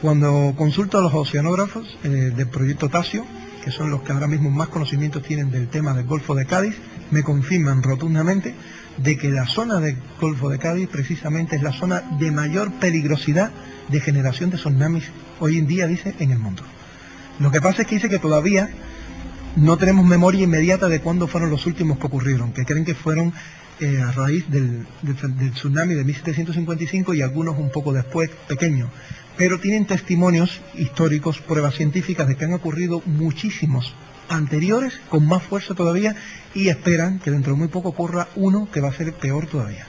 Cuando consulto a los oceanógrafos del proyecto Tasio, que son los que ahora mismo más conocimientos tienen del tema del Golfo de Cádiz, me confirman rotundamente de que la zona del Golfo de Cádiz precisamente es la zona de mayor peligrosidad de generación de tsunamis hoy en día, dice, en el mundo. Lo que pasa es que dice que todavía no tenemos memoria inmediata de cuándo fueron los últimos que ocurrieron, que creen que fueron a raíz del tsunami de 1755 y algunos un poco después, pequeños, pero tienen testimonios históricos, pruebas científicas de que han ocurrido muchísimos anteriores con más fuerza todavía y esperan que dentro de muy poco ocurra uno que va a ser peor todavía,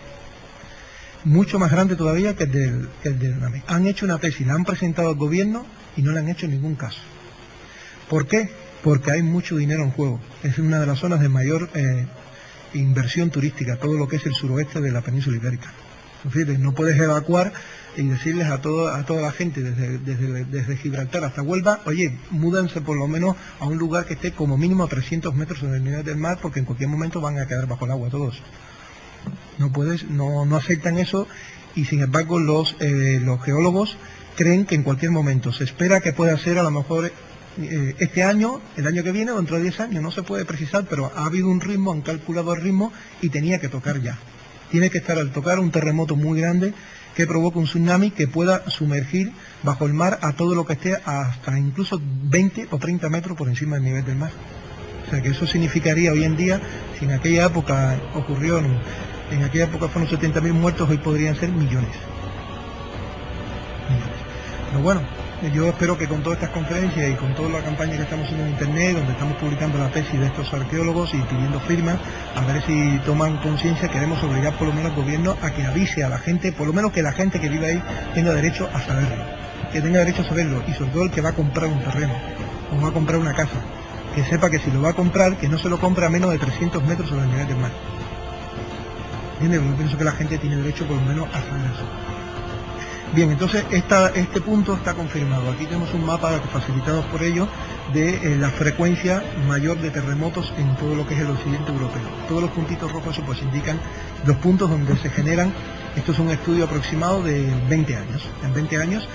mucho más grande todavía que el del tsunami. Han hecho una tesis, la han presentado al gobierno y no le han hecho ningún caso. ¿Por qué? Porque hay mucho dinero en juego. Es una de las zonas de mayor inversión turística, todo lo que es el suroeste de la península ibérica. Entonces, no puedes evacuar y decirles a toda la gente desde Gibraltar hasta Huelva, oye, múdense por lo menos a un lugar que esté como mínimo a 300 metros sobre el nivel del mar, porque en cualquier momento van a quedar bajo el agua todos. No puedes, no aceptan eso, y sin embargo los geólogos creen que en cualquier momento se espera que pueda ser a lo mejor este año, el año que viene o dentro de 10 años, no se puede precisar, pero ha habido un ritmo, han calculado el ritmo y tenía que tocar ya. Tiene que estar al tocar un terremoto muy grande que provoque un tsunami que pueda sumergir bajo el mar a todo lo que esté hasta incluso 20 o 30 metros por encima del nivel del mar. O sea que eso significaría hoy en día, si en aquella época ocurrió, en aquella época fueron 70.000 muertos, hoy podrían ser millones. Pero bueno, yo espero que con todas estas conferencias y con toda la campaña que estamos haciendo en internet, donde estamos publicando la tesis de estos arqueólogos y pidiendo firmas, a ver si toman conciencia, queremos obligar por lo menos al gobierno a que avise a la gente, por lo menos que la gente que vive ahí tenga derecho a saberlo, que tenga derecho a saberlo, y sobre todo el que va a comprar un terreno o va a comprar una casa, que sepa que si lo va a comprar, que no se lo compre a menos de 300 metros sobre el nivel del mar. ¿Entiendes? Yo pienso que la gente tiene derecho por lo menos a saber eso. Bien, entonces este punto está confirmado. Aquí tenemos un mapa facilitado por ellos de la frecuencia mayor de terremotos en todo lo que es el occidente europeo. Todos los puntitos rojos pues indican los puntos donde se generan. Esto es un estudio aproximado de 20 años. En 20 años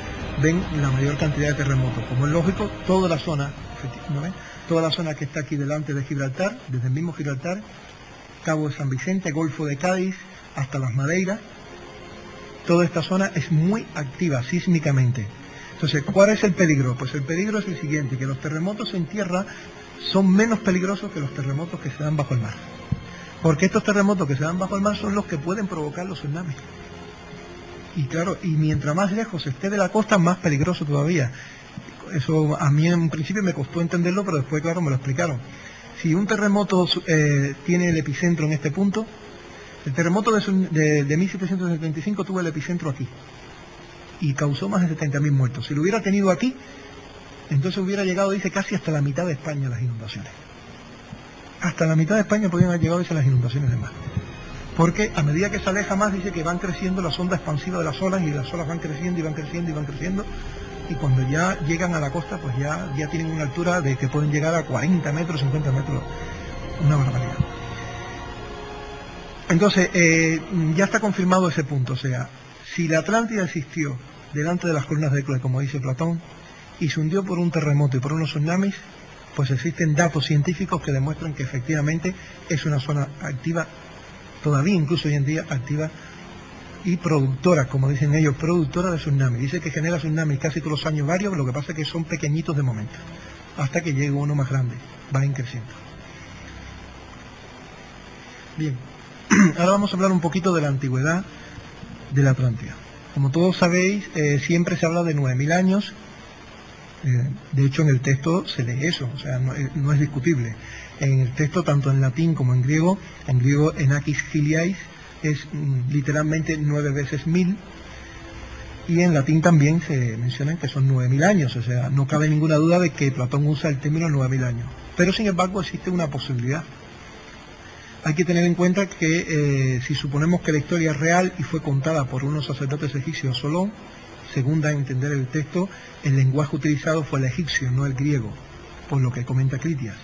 ven la mayor cantidad de terremotos. Como es lógico, toda la zona, ¿no ven? Toda la zona que está aquí delante de Gibraltar, desde el mismo Gibraltar, Cabo de San Vicente, Golfo de Cádiz, hasta las Madeiras, toda esta zona es muy activa sísmicamente. Entonces, ¿cuál es el peligro? Pues el peligro es el siguiente, que los terremotos en tierra son menos peligrosos que los terremotos que se dan bajo el mar. Porque estos terremotos que se dan bajo el mar son los que pueden provocar los tsunamis. Y claro, y mientras más lejos esté de la costa, más peligroso todavía. Eso a mí en principio me costó entenderlo, pero después, claro, me lo explicaron. Si un terremoto tiene el epicentro en este punto, el terremoto de 1775 tuvo el epicentro aquí y causó más de 70.000 muertos. Si lo hubiera tenido aquí, entonces hubiera llegado, dice, casi hasta la mitad de España las inundaciones. Hasta la mitad de España podrían haber llegado, dice, las inundaciones de mar. Porque a medida que se aleja más, dice que van creciendo las ondas expansivas de las olas, y las olas van creciendo y van creciendo y van creciendo, y cuando ya llegan a la costa, pues ya tienen una altura de que pueden llegar a 40 metros, 50 metros, una barbaridad. Entonces, ya está confirmado ese punto, o sea, si la Atlántida existió delante de las columnas de Hécula, como dice Platón, y se hundió por un terremoto y por unos tsunamis, pues existen datos científicos que demuestran que efectivamente es una zona activa, todavía incluso hoy en día activa y productora, como dicen ellos, productora de tsunamis. Dice que genera tsunamis casi todos los años varios, lo que pasa es que son pequeñitos de momento, hasta que llegue uno más grande, va creciendo. Bien, ahora vamos a hablar un poquito de la antigüedad de la Atlántida. Como todos sabéis, siempre se habla de 9.000 años. De hecho, en el texto se lee eso, o sea, no es discutible. En el texto, tanto en latín como en griego enakis hiliais es literalmente 9 veces 1000, y en latín también se mencionan que son 9.000 años, o sea, no cabe ninguna duda de que Platón usa el término 9.000 años. Pero sin embargo existe una posibilidad. Hay que tener en cuenta que si suponemos que la historia es real y fue contada por unos sacerdotes egipcios, Solón, según da a entender el texto, el lenguaje utilizado fue el egipcio, no el griego, por lo que comenta Critias.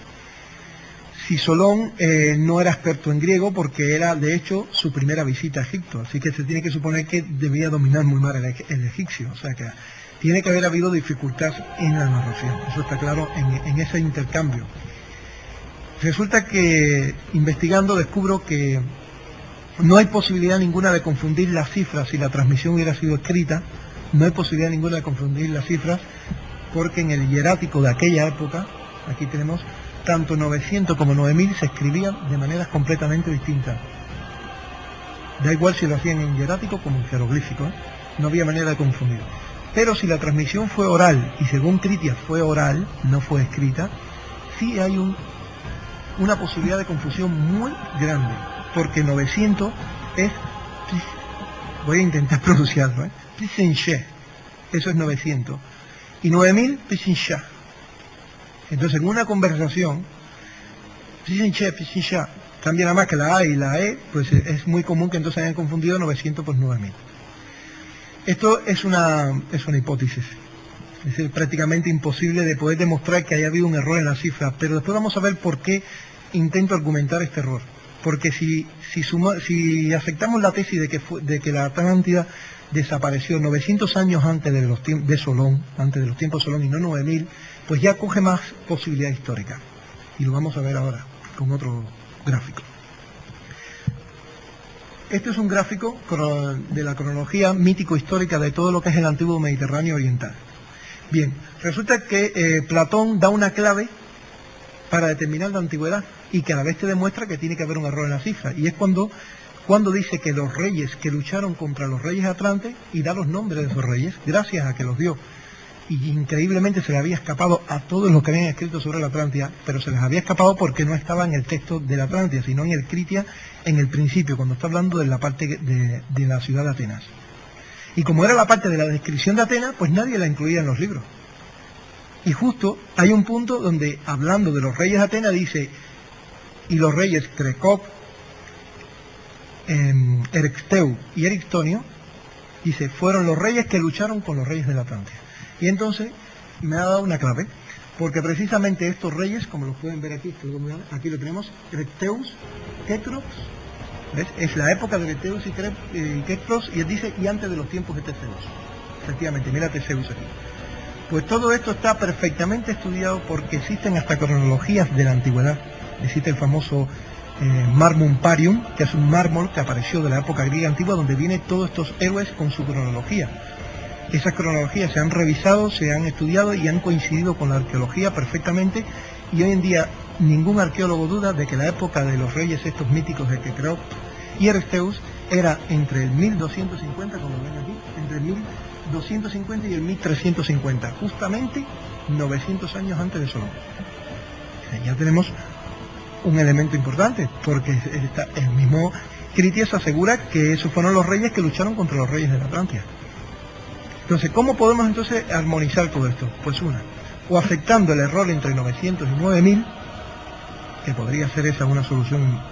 Si Solón no era experto en griego, porque era de hecho su primera visita a Egipto, así que se tiene que suponer que debía dominar muy mal el egipcio, o sea que tiene que haber habido dificultad en la narración, eso está claro en ese intercambio. Resulta que investigando descubro que no hay posibilidad ninguna de confundir las cifras si la transmisión hubiera sido escrita, no hay posibilidad ninguna de confundir las cifras, porque en el hierático de aquella época, aquí tenemos, tanto 900 como 9000 se escribían de maneras completamente distintas. Da igual si lo hacían en hierático como en jeroglífico, no había manera de confundir. Pero si la transmisión fue oral, y según Critias fue oral, no fue escrita, sí hay una posibilidad de confusión muy grande, porque 900 es, voy a intentar pronunciarlo, Pisinche, eso es 900, y 9000, Pisincha. Entonces en una conversación, Pisinche, Pisincha, cambia nada más que la A y la E, pues es muy común que entonces hayan confundido 900 por 9000. Esto es una hipótesis. Es decir, prácticamente imposible de poder demostrar que haya habido un error en la cifra, pero después vamos a ver por qué intento argumentar este error. Porque si aceptamos la tesis de que la Atlántida desapareció 900 años antes de los tiempos de Solón, antes de los tiempos de Solón y no 9000, pues ya coge más posibilidad histórica. Y lo vamos a ver ahora con otro gráfico. Este es un gráfico de la cronología mítico-histórica de todo lo que es el antiguo Mediterráneo oriental. Bien, resulta que Platón da una clave para determinar la antigüedad y que a la vez te demuestra que tiene que haber un error en la cifra. Y es cuando dice que los reyes que lucharon contra los reyes atlantes, y da los nombres de esos reyes, gracias a que los dio. Y increíblemente se le había escapado a todos los que habían escrito sobre la Atlántida, pero se les había escapado porque no estaba en el texto de la Atlántida, sino en el Critias, en el principio, cuando está hablando de la parte de la ciudad de Atenas. Y como era la parte de la descripción de Atenas, pues nadie la incluía en los libros. Y justo hay un punto donde, hablando de los reyes de Atenas, dice, y los reyes Crecop, Erexteu y Erictonio, dice, fueron los reyes que lucharon con los reyes de la Atlántida. Y entonces me ha dado una clave, porque precisamente estos reyes, como los pueden ver aquí, aquí lo tenemos, Erecteus, Kekros, ¿ves? Es la época de Erecteus y Kekros, y él dice, y antes de los tiempos de Teseus. Efectivamente, mira Teseus aquí. Pues todo esto está perfectamente estudiado porque existen hasta cronologías de la antigüedad. Existe el famoso Marmum Parium, que es un mármol que apareció de la época griega antigua, donde vienen todos estos héroes con su cronología. Esas cronologías se han revisado, se han estudiado y han coincidido con la arqueología perfectamente, y hoy en día ningún arqueólogo duda de que la época de los reyes estos míticos de Kekros y Eresteus era entre el 1250, como ven aquí, entre el 1250 y el 1350, justamente 900 años antes de Solón. Ya tenemos un elemento importante, porque el mismo Critias asegura que esos fueron los reyes que lucharon contra los reyes de la Atlántida. Entonces, ¿cómo podemos entonces armonizar todo esto? Pues o aceptando el error entre 900 y 9000, que podría ser esa una solución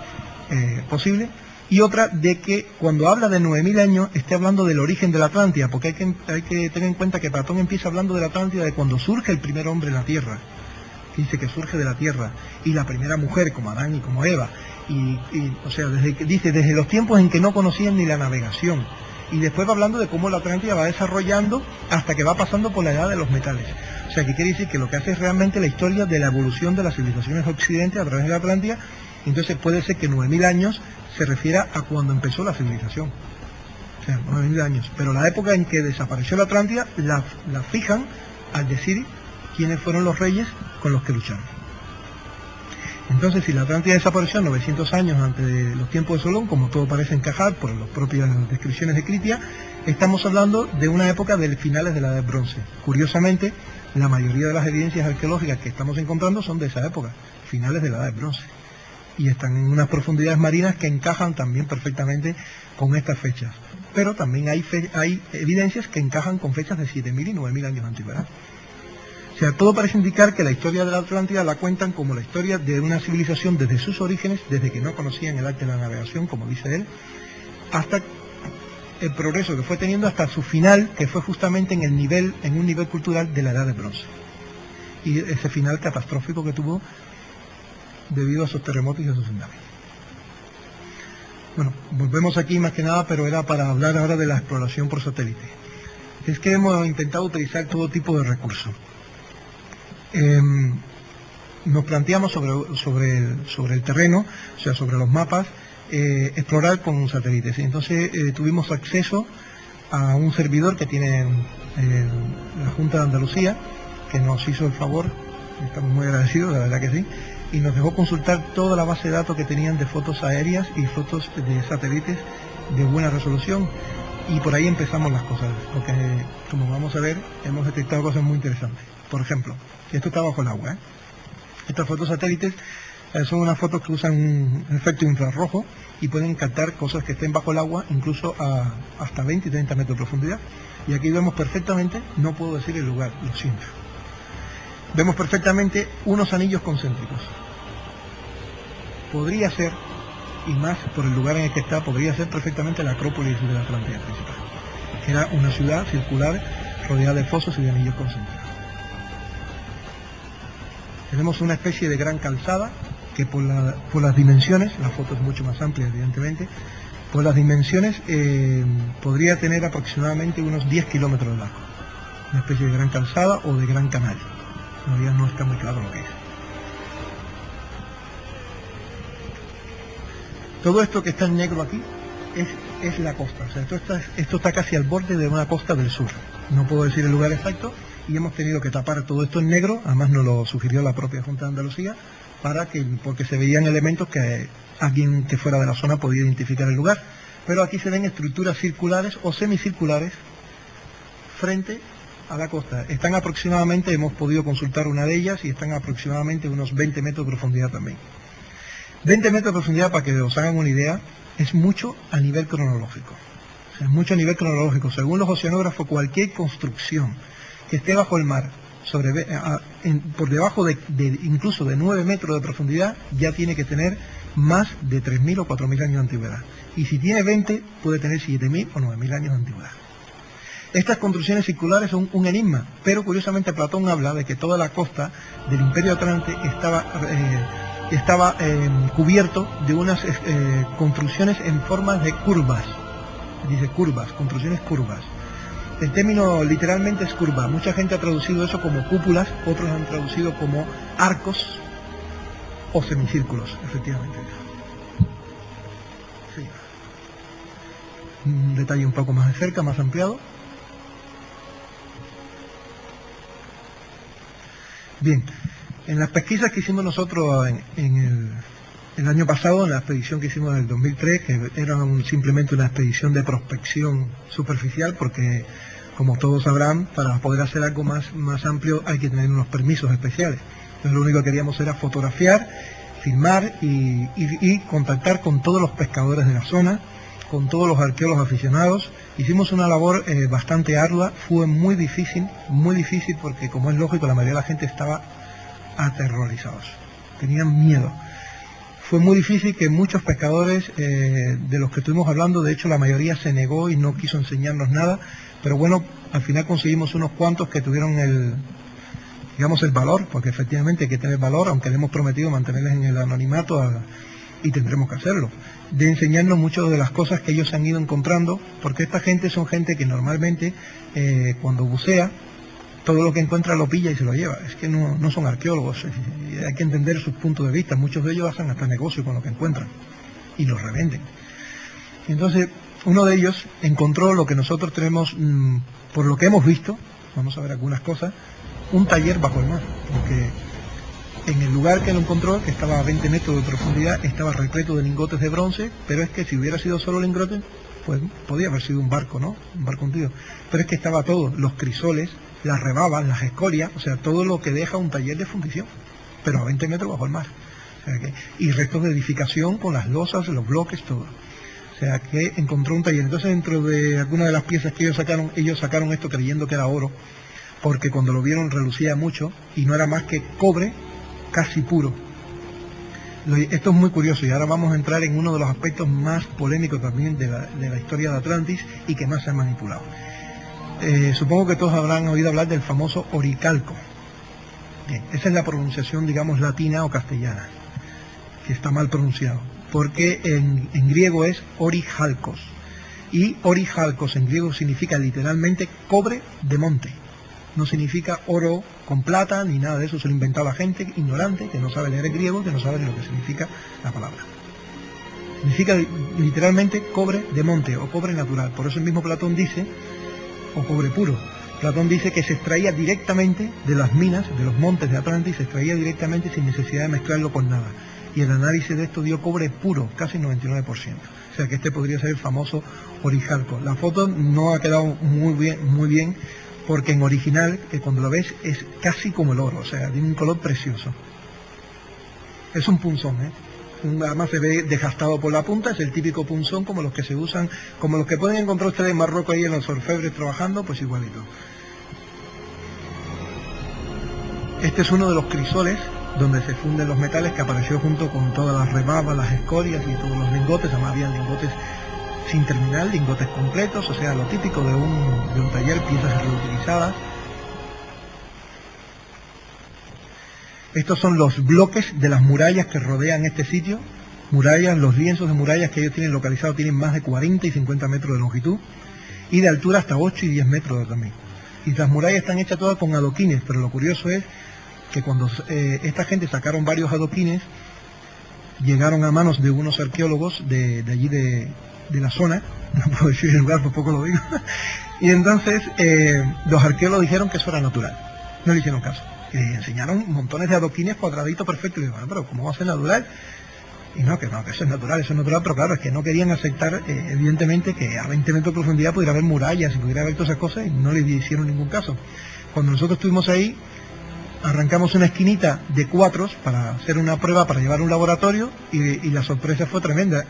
posible, y otra de que cuando habla de 9000 años esté hablando del origen de la Atlántida, porque hay que tener en cuenta que Platón empieza hablando de la Atlántida de cuando surge el primer hombre en la Tierra, dice que surge de la Tierra, y la primera mujer como Adán y como Eva, o sea, desde los tiempos en que no conocían ni la navegación, y después va hablando de cómo la Atlántida va desarrollando hasta que va pasando por la edad de los metales. O sea, que quiere decir que lo que hace es realmente la historia de la evolución de las civilizaciones occidentales a través de la Atlántida. Entonces puede ser que 9000 años se refiera a cuando empezó la civilización. sea, 9.000 años. Pero la época en que desapareció la Atlántida la fijan al decir quiénes fueron los reyes con los que lucharon. Entonces, si la Atlántida desapareció 900 años antes de los tiempos de Solón, como todo parece encajar por las propias descripciones de Critia, estamos hablando de una época de finales de la Edad del Bronce. Curiosamente, la mayoría de las evidencias arqueológicas que estamos encontrando son de esa época, finales de la Edad del Bronce. Y están en unas profundidades marinas que encajan también perfectamente con estas fechas. Pero también hay evidencias que encajan con fechas de 7.000 y 9.000 años de antigüedad. O sea, todo parece indicar que la historia de la Atlántida la cuentan como la historia de una civilización desde sus orígenes, desde que no conocían el arte de la navegación, como dice él, hasta el progreso que fue teniendo hasta su final, que fue justamente en un nivel cultural de la Edad de Bronce. Y ese final catastrófico que tuvo debido a esos terremotos y a esos tsunamis. Bueno, volvemos aquí más que nada, pero era para hablar ahora de la exploración por satélite. Es que hemos intentado utilizar todo tipo de recursos. Nos planteamos sobre el terreno, o sea, sobre los mapas, explorar con satélites. Entonces tuvimos acceso a un servidor que tiene la Junta de Andalucía, que nos hizo el favor, estamos muy agradecidos, la verdad que sí, y nos dejó consultar toda la base de datos que tenían de fotos aéreas y fotos de satélites de buena resolución, y por ahí empezamos las cosas, porque como vamos a ver, hemos detectado cosas muy interesantes. Por ejemplo, esto está bajo el agua, Estas fotos satélites son unas fotos que usan un efecto infrarrojo y pueden captar cosas que estén bajo el agua, incluso a hasta 20 y 30 metros de profundidad. Y aquí vemos perfectamente, no puedo decir el lugar, lo siento. Vemos perfectamente unos anillos concéntricos. Podría ser, y más por el lugar en el que está, podría ser perfectamente la Acrópolis de la Atlántida principal. Era una ciudad circular rodeada de fosos y de anillos concéntricos. Tenemos una especie de gran calzada que por las dimensiones, la foto es mucho más amplia evidentemente, por las dimensiones podría tener aproximadamente unos 10 kilómetros de largo. Una especie de gran calzada o de gran canal. Todavía no está muy claro lo que es. Todo esto que está en negro aquí es la costa. O sea, esto está casi al borde de una costa del sur. No puedo decir el lugar exacto, y hemos tenido que tapar todo esto en negro, además nos lo sugirió la propia Junta de Andalucía, porque se veían elementos que alguien que fuera de la zona podía identificar el lugar. Pero aquí se ven estructuras circulares o semicirculares frente a la costa. Están aproximadamente, hemos podido consultar una de ellas, y están aproximadamente unos 20 metros de profundidad también. 20 metros de profundidad, para que os hagan una idea, es mucho a nivel cronológico. O sea, es mucho a nivel cronológico. Según los oceanógrafos, cualquier construcción que esté bajo el mar, por debajo incluso de 9 metros de profundidad, ya tiene que tener más de 3.000 o 4.000 años de antigüedad. Y si tiene 20, puede tener 7.000 o 9.000 años de antigüedad. Estas construcciones circulares son un enigma, pero curiosamente Platón habla de que toda la costa del Imperio Atlante estaba cubierto de unas construcciones en formas de curvas. Dice curvas, construcciones curvas. El término literalmente es curva. Mucha gente ha traducido eso como cúpulas, otros han traducido como arcos o semicírculos, efectivamente. Sí. Un detalle un poco más de cerca, más ampliado. Bien, en las pesquisas que hicimos nosotros el año pasado, en la expedición que hicimos en el 2003, que era simplemente una expedición de prospección superficial, porque como todos sabrán, para poder hacer algo más amplio hay que tener unos permisos especiales. Entonces lo único que queríamos era fotografiar, filmar y contactar con todos los pescadores de la zona, con todos los arqueólogos aficionados. Hicimos una labor bastante ardua, fue muy difícil porque, como es lógico, la mayoría de la gente estaba aterrorizados, tenían miedo. Fue muy difícil que muchos pescadores de los que estuvimos hablando, de hecho la mayoría se negó y no quiso enseñarnos nada, pero bueno, al final conseguimos unos cuantos que tuvieron el valor, porque efectivamente hay que tener valor, aunque le hemos prometido mantenerles en el anonimato, y tendremos que hacerlo, de enseñarnos muchas de las cosas que ellos han ido encontrando, porque esta gente son gente que normalmente cuando bucea, todo lo que encuentra lo pilla y se lo lleva. Es que no son arqueólogos, hay que entender sus puntos de vista. Muchos de ellos hacen hasta negocio con lo que encuentran y lo revenden. Entonces, uno de ellos encontró lo que nosotros tenemos, por lo que hemos visto, vamos a ver algunas cosas, un taller bajo el mar, porque en el lugar que lo encontró, que estaba a 20 metros de profundidad, estaba repleto de lingotes de bronce, pero es que si hubiera sido solo lingotes, pues podía haber sido un barco, ¿no? Un barco hundido. Pero es que estaba todo, los crisoles, las rebabas, las escorias, o sea, todo lo que deja un taller de fundición, pero a 20 metros bajo el mar. O sea que, y restos de edificación con las losas, los bloques, todo. O sea que encontró un taller. Entonces, dentro de algunas de las piezas que ellos sacaron esto creyendo que era oro, porque cuando lo vieron relucía mucho y no era más que cobre casi puro. Esto es muy curioso y ahora vamos a entrar en uno de los aspectos más polémicos también de la historia de Atlantis y que más se ha manipulado. Supongo que todos habrán oído hablar del famoso oricalco. Bien, esa es la pronunciación, digamos, latina o castellana, que está mal pronunciado, porque en griego es orijalcos, y orijalcos en griego significa literalmente cobre de monte. No significa oro con plata ni nada de eso, se lo inventó la gente ignorante que no sabe leer el griego, que no sabe ni lo que significa la palabra. Significa literalmente cobre de monte o cobre natural. Por eso el mismo Platón dice, o cobre puro. Platón dice que se extraía directamente de las minas, de los montes de Atlantis, se extraía directamente sin necesidad de mezclarlo con nada. Y el análisis de esto dio cobre puro, casi 99%. O sea que este podría ser el famoso orijalco. La foto no ha quedado muy bien, porque en original, cuando lo ves, es casi como el oro, o sea, tiene un color precioso. Es un punzón, además se ve desgastado por la punta, es el típico punzón como los que se usan, como los que pueden encontrar ustedes en Marruecos ahí en los orfebres trabajando, pues igualito. Este es uno de los crisoles donde se funden los metales, que apareció junto con todas las rebabas, las escorias y todos los lingotes. Además había lingotes sin terminal, lingotes completos, o sea, lo típico de un taller, piezas reutilizadas. Estos son los bloques de las murallas que rodean este sitio. Murallas, los lienzos de murallas que ellos tienen localizados tienen más de 40 y 50 metros de longitud y de altura hasta 8 y 10 metros también. Y las murallas están hechas todas con adoquines, pero lo curioso es que cuando esta gente sacaron varios adoquines, llegaron a manos de unos arqueólogos de allí de la zona, no puedo decir el lugar, por poco lo digo, y entonces los arqueólogos dijeron que eso era natural, no le hicieron caso, y enseñaron montones de adoquines cuadraditos perfectos, y digo, bueno, pero ¿cómo va a ser natural? Y no, que eso es natural, pero claro, es que no querían aceptar, evidentemente, que a 20 metros de profundidad pudiera haber murallas y pudiera haber todas esas cosas, y no le hicieron ningún caso. Cuando nosotros estuvimos ahí, arrancamos una esquinita de cuatros para hacer una prueba, para llevar a un laboratorio, y la sorpresa fue tremenda.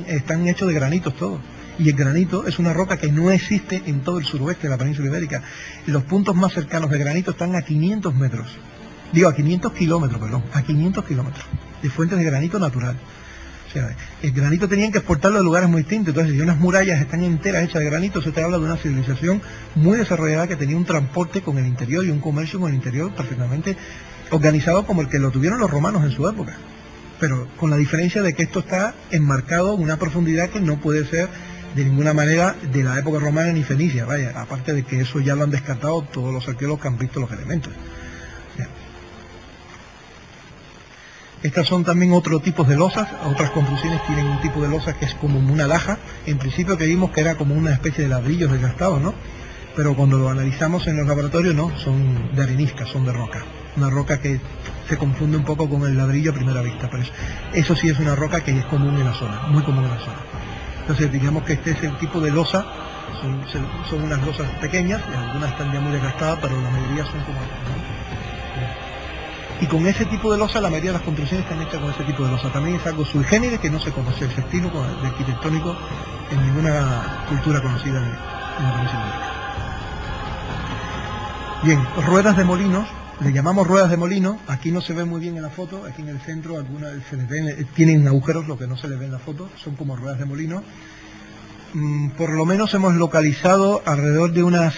Están hechos de granitos todos. Y el granito es una roca que no existe en todo el suroeste de la península ibérica. Los puntos más cercanos de granito están a 500 metros. Digo, a 500 kilómetros, perdón. A 500 kilómetros de fuentes de granito natural. O sea, el granito tenían que exportarlo de lugares muy distintos. Entonces, si unas murallas están enteras hechas de granito, eso te habla de una civilización muy desarrollada que tenía un transporte con el interior y un comercio con el interior perfectamente organizado como el que lo tuvieron los romanos en su época. Pero con la diferencia de que esto está enmarcado en una profundidad que no puede ser de ninguna manera de la época romana ni fenicia. Vaya, aparte de que eso ya lo han descartado todos los arqueólogos que han visto los elementos. Estas son también otros tipos de losas, otras construcciones tienen un tipo de losa que es como una laja. En principio creímos que era como una especie de ladrillos desgastados, ¿no? Pero cuando lo analizamos en los laboratorios, no, son de arenisca, son de roca. Una roca que se confunde un poco con el ladrillo a primera vista, pero eso sí es una roca que es común en la zona, muy común en la zona. Entonces digamos que este es el tipo de losa, son unas losas pequeñas, algunas están ya muy desgastadas, pero la mayoría son como... Y con ese tipo de losa, la mayoría de las construcciones están hechas con ese tipo de losa. También es algo sui generis que no se conoce ese estilo de arquitectónico en ninguna cultura conocida en la península ibérica. Bien, ruedas de molinos, le llamamos ruedas de molino. Aquí no se ve muy bien en la foto, aquí en el centro algunas se les ven, tienen agujeros, lo que no se les ve en la foto, son como ruedas de molino. Por lo menos hemos localizado alrededor de unas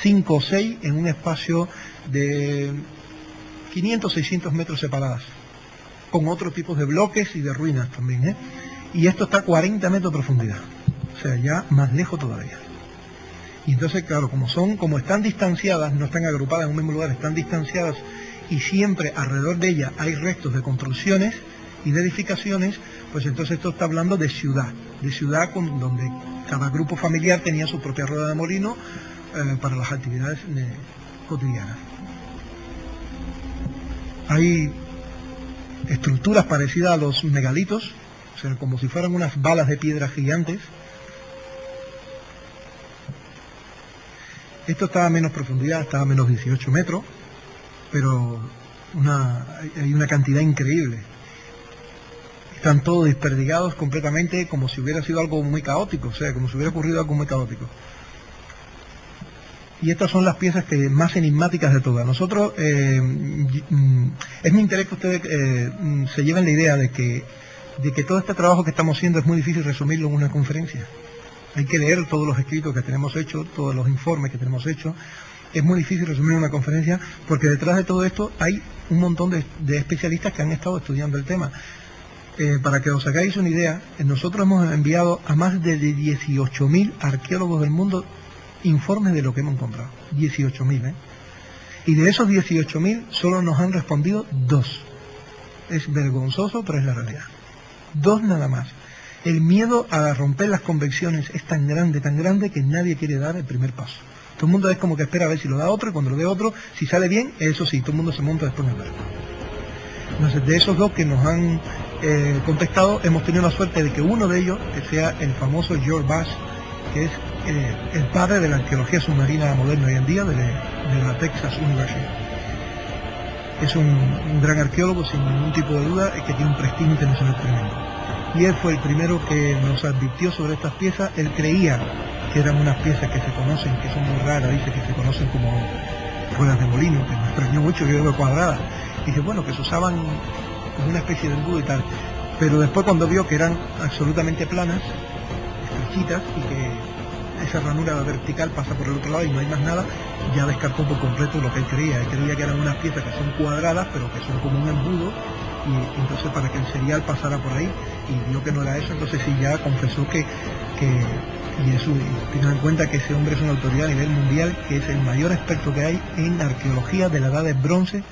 5 o 6 en un espacio de 500 600 metros separadas, con otros tipos de bloques y de ruinas también, y esto está a 40 metros de profundidad, o sea, ya más lejos todavía. Y entonces, claro, como están distanciadas, no están agrupadas en un mismo lugar, están distanciadas y siempre alrededor de ellas hay restos de construcciones, y de edificaciones, pues entonces esto está hablando de ciudad donde cada grupo familiar tenía su propia rueda de molino para las actividades cotidianas. Hay estructuras parecidas a los megalitos, o sea, como si fueran unas balas de piedra gigantes. Esto estaba a menos profundidad, estaba a menos 18 metros, pero hay una cantidad increíble. Están todos desperdigados completamente, como si hubiera sido algo muy caótico, o sea, como si hubiera ocurrido algo muy caótico. Y estas son las piezas más enigmáticas de todas. Nosotros, es mi interés que ustedes se lleven la idea de que todo este trabajo que estamos haciendo es muy difícil resumirlo en una conferencia. Hay que leer todos los escritos que tenemos hechos, todos los informes que tenemos hechos. Es muy difícil resumir una conferencia porque detrás de todo esto hay un montón de especialistas que han estado estudiando el tema. Para que os hagáis una idea, nosotros hemos enviado a más de 18.000 arqueólogos del mundo informes de lo que hemos encontrado. 18.000, Y de esos 18.000 solo nos han respondido 2. Es vergonzoso, pero es la realidad. 2 nada más. El miedo a romper las convicciones es tan grande que nadie quiere dar el primer paso. Todo el mundo es como que espera a ver si lo da otro, y cuando lo dé otro, si sale bien, eso sí, todo el mundo se monta después en el barco. Entonces, de esos 2 que nos han contestado, hemos tenido la suerte de que uno de ellos, que sea el famoso George Bass, que es el padre de la arqueología submarina moderna hoy en día, de la Texas University. Es un gran arqueólogo, sin ningún tipo de duda, que tiene un prestigio internacional tremendo. Y él fue el primero que nos advirtió sobre estas piezas. Él creía que eran unas piezas que se conocen, que son muy raras, dice que se conocen como ruedas de molino, que me extrañó mucho, yo veo cuadradas. Dice, bueno, que se usaban como una especie de embudo y tal. Pero después cuando vio que eran absolutamente planas, estrechitas, y que esa ranura vertical pasa por el otro lado y no hay más nada, ya descartó por completo lo que él creía. Él creía que eran unas piezas que son cuadradas, pero que son como un embudo, y entonces para que el serial pasara por ahí, y vio que no era eso, entonces sí ya confesó que y eso, tengan en cuenta que ese hombre es una autoridad a nivel mundial, que es el mayor experto que hay en arqueología de la edad de bronce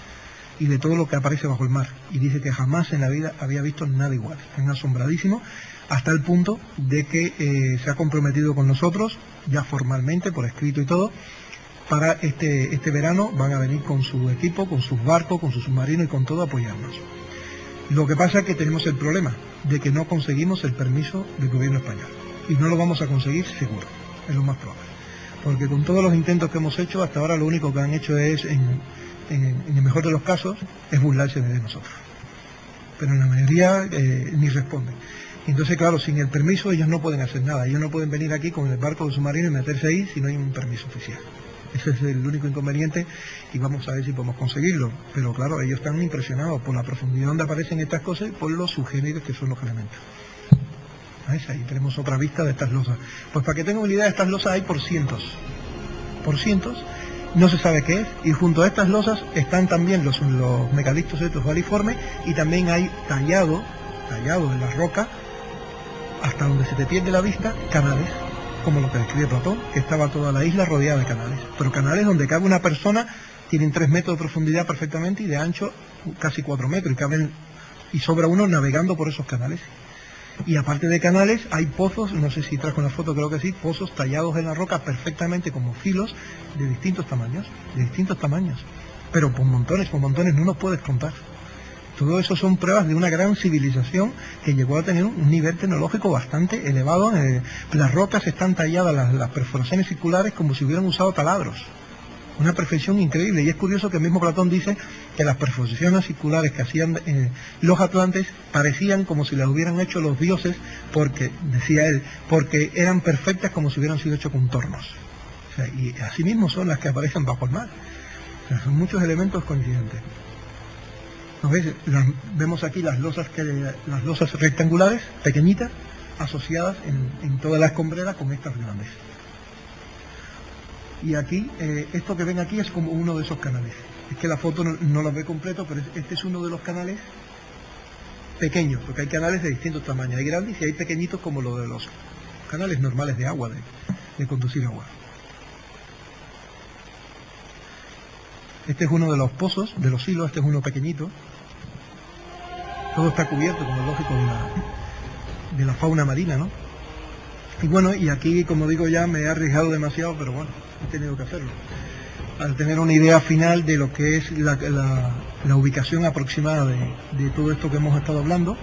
y de todo lo que aparece bajo el mar, y dice que jamás en la vida había visto nada igual. Están asombradísimos, hasta el punto de que se ha comprometido con nosotros, ya formalmente, por escrito y todo, para este verano van a venir con su equipo, con sus barcos, con su submarino y con todo a apoyarnos. Lo que pasa es que tenemos el problema de que no conseguimos el permiso del gobierno español, y no lo vamos a conseguir seguro, es lo más probable, porque con todos los intentos que hemos hecho, hasta ahora lo único que han hecho es, en el mejor de los casos, es burlarse de nosotros, pero en la mayoría ni responden. Entonces, claro, sin el permiso ellos no pueden hacer nada, ellos no pueden venir aquí con el barco de submarino y meterse ahí si no hay un permiso oficial. Ese es el único inconveniente, y vamos a ver si podemos conseguirlo. Pero claro, ellos están impresionados por la profundidad donde aparecen estas cosas y por los subgéneros que son los elementos. Ahí tenemos otra vista de estas losas. Pues para que tengan una idea, estas losas hay por cientos. Por cientos, no se sabe qué es, y junto a estas losas están también los megalitos estos baliformes, y también hay tallado en la roca, hasta donde se te pierde la vista, canales, como lo que describe Platón, que estaba toda la isla rodeada de canales, pero canales donde cabe una persona, tienen 3 metros de profundidad perfectamente y de ancho casi 4 metros, y sobra uno navegando por esos canales. Y aparte de canales hay pozos, no sé si trajo una foto, creo que sí, pozos tallados en la roca perfectamente como filos de distintos tamaños, pero por montones, no nos puedes contar. Todo eso son pruebas de una gran civilización que llegó a tener un nivel tecnológico bastante elevado. Las rocas están talladas, las perforaciones circulares, como si hubieran usado taladros. Una perfección increíble. Y es curioso que el mismo Platón dice que las perforaciones circulares que hacían los atlantes parecían como si las hubieran hecho los dioses, porque, decía él, porque eran perfectas como si hubieran sido hechas con tornos. O sea, y así mismo son las que aparecen bajo el mar. O sea, son muchos elementos coincidentes. ¿No ves? Vemos aquí las losas rectangulares, pequeñitas, asociadas en toda la escombrera con estas grandes. Y aquí, esto que ven aquí es como uno de esos canales. Es que la foto no lo ve completo, pero este es uno de los canales pequeños, porque hay canales de distintos tamaños. Hay grandes y hay pequeñitos como los de los canales normales de agua, de conducir agua. Este es uno de los pozos, de los hilos, este es uno pequeñito. todo está cubierto, como es lógico, de la fauna marina, ¿no? Y bueno, y aquí, como digo, ya me he arriesgado demasiado, pero bueno, he tenido que hacerlo. Al tener una idea final de lo que es la ubicación aproximada de todo esto que hemos estado hablando,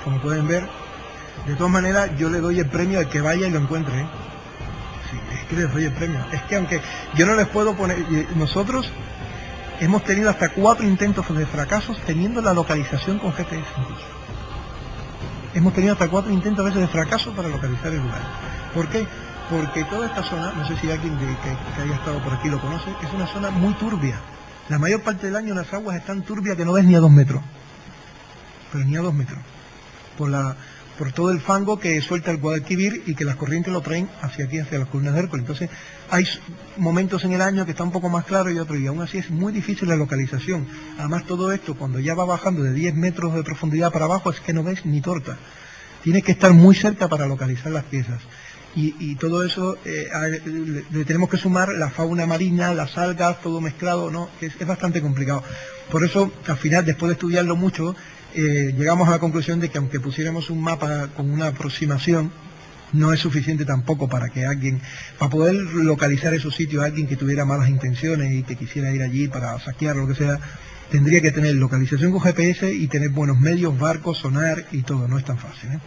como pueden ver, de todas maneras yo le doy el premio al que vaya y lo encuentre, ¿eh? Sí, es que les doy el premio. Es que aunque yo no les puedo poner, nosotros hemos tenido hasta 4 intentos de fracasos teniendo la localización con GPS incluso. Hemos tenido hasta 4 intentos a veces de fracaso para localizar el lugar. ¿Por qué? Porque toda esta zona, no sé si alguien que haya estado por aquí lo conoce, es una zona muy turbia. La mayor parte del año las aguas están turbias que no ves ni a 2 metros. Pero ni a 2 metros. Por todo el fango que suelta el Guadalquivir y que las corrientes lo traen hacia aquí, hacia las colinas de Hércules. Entonces, hay momentos en el año que está un poco más claro y otros, y aún así es muy difícil la localización. Además, todo esto, cuando ya va bajando de 10 metros de profundidad para abajo, es que no ves ni torta. Tienes que estar muy cerca para localizar las piezas. Y todo eso le tenemos que sumar la fauna marina, las algas, todo mezclado, ¿no? Es bastante complicado. Por eso, al final, después de estudiarlo mucho, llegamos a la conclusión de que aunque pusiéramos un mapa con una aproximación, no es suficiente tampoco para poder localizar esos sitios, alguien que tuviera malas intenciones y que quisiera ir allí para saquear lo que sea, tendría que tener localización con GPS y tener buenos medios, barcos, sonar y todo, no es tan fácil, ¿eh?